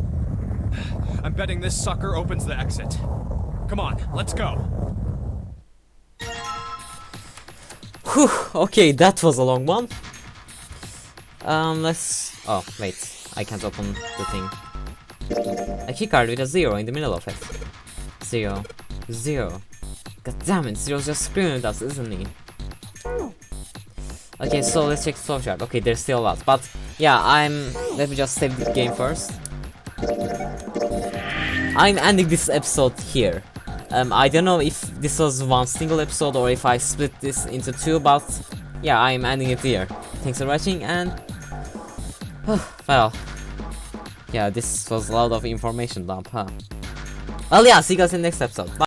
I'm betting this sucker opens the exit. Come on, let's go. Whew, okay, that was a long one. Let's... Oh, wait. I can't open the thing. A keycard with a 0 in the middle of it. 0. 0. God damn it, Zero's just screaming at us, isn't he? Okay, so let's check the soul shard. Okay, there's still a lot, but yeah, let me just save the game first. I'm ending this episode here. I don't know if this was one single episode or if I split this into two, but yeah, I'm ending it here. Thanks for watching, and well, yeah, this was a lot of information dump, huh? Well, yeah, see you guys in the next episode. Bye.